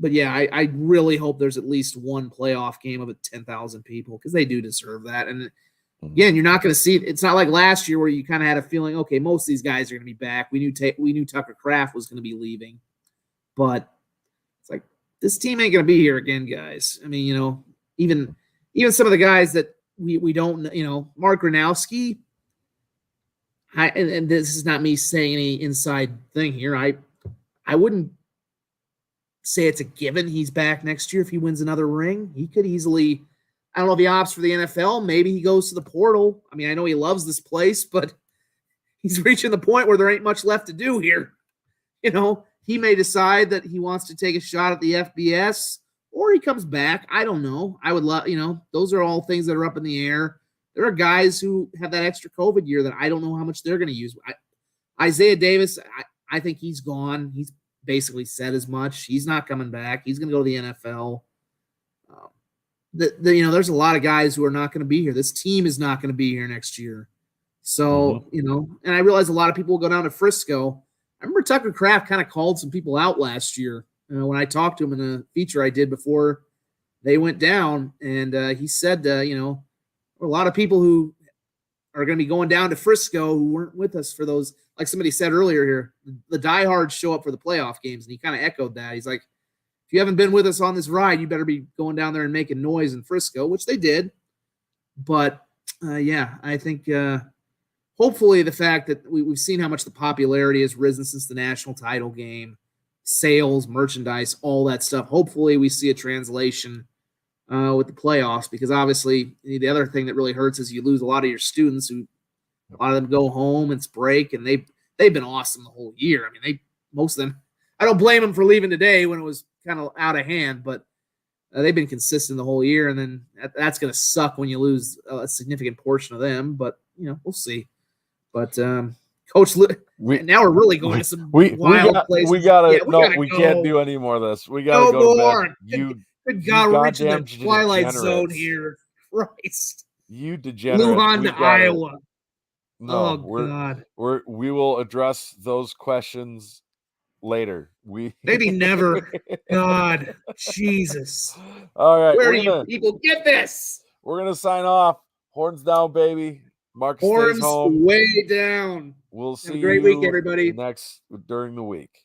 But yeah, I really hope there's at least one playoff game of 10,000 people, because they do deserve that. And again, you're not going to see it. It's not like last year where you kind of had a feeling, okay, most of these guys are going to be back. We knew Tucker Kraft was going to be leaving, but it's like, this team ain't going to be here again, guys. I mean, even some of the guys that we don't, Mark Gronowski. And this is not me saying any inside thing here. I wouldn't say it's a given he's back next year if he wins another ring. He could easily, I don't know if he opts for the NFL. Maybe he goes to the portal. I mean, I know he loves this place, but he's reaching the point where there ain't much left to do here. He may decide that he wants to take a shot at the FBS, or he comes back. I don't know. I would love, those are all things that are up in the air. There are guys who have that extra COVID year that I don't know how much they're going to use. Isaiah Davis, I think he's gone. He's basically said as much. He's not coming back. He's going to go to the NFL. There's a lot of guys who are not going to be here. This team is not going to be here next year. So, and I realize a lot of people will go down to Frisco. I remember Tucker Kraft kind of called some people out last year when I talked to him in a feature I did before they went down, and he said, you know, a lot of people who are going to be going down to Frisco who weren't with us for those. Like somebody said earlier here, the diehards show up for the playoff games, and he kind of echoed that. He's like, if you haven't been with us on this ride, you better be going down there and making noise in Frisco, which they did. But yeah, I think hopefully the fact that we've seen how much the popularity has risen since the national title game, sales, merchandise, all that stuff. Hopefully we see a translation with the playoffs, because obviously the other thing that really hurts is you lose a lot of your students who a lot of them go home, it's break, and they've been awesome the whole year. I mean, most of them, I don't blame them for leaving today when it was kind of out of hand, but they've been consistent the whole year, and then that's going to suck when you lose a significant portion of them. But you know, we'll see. But Coach, now we're really going to some wild places. We can't do any more of this. We got to go to bed. Good God, we're reaching the twilight zone here. Christ, you degenerate. Lujan to Iowa. No, God. We will address those questions later. Maybe never. God, Jesus. All right. Where do you people get this? We're gonna sign off. Horns down, baby. Mark Horns stays home. Way down. We'll see Have a great week, everybody. during the week.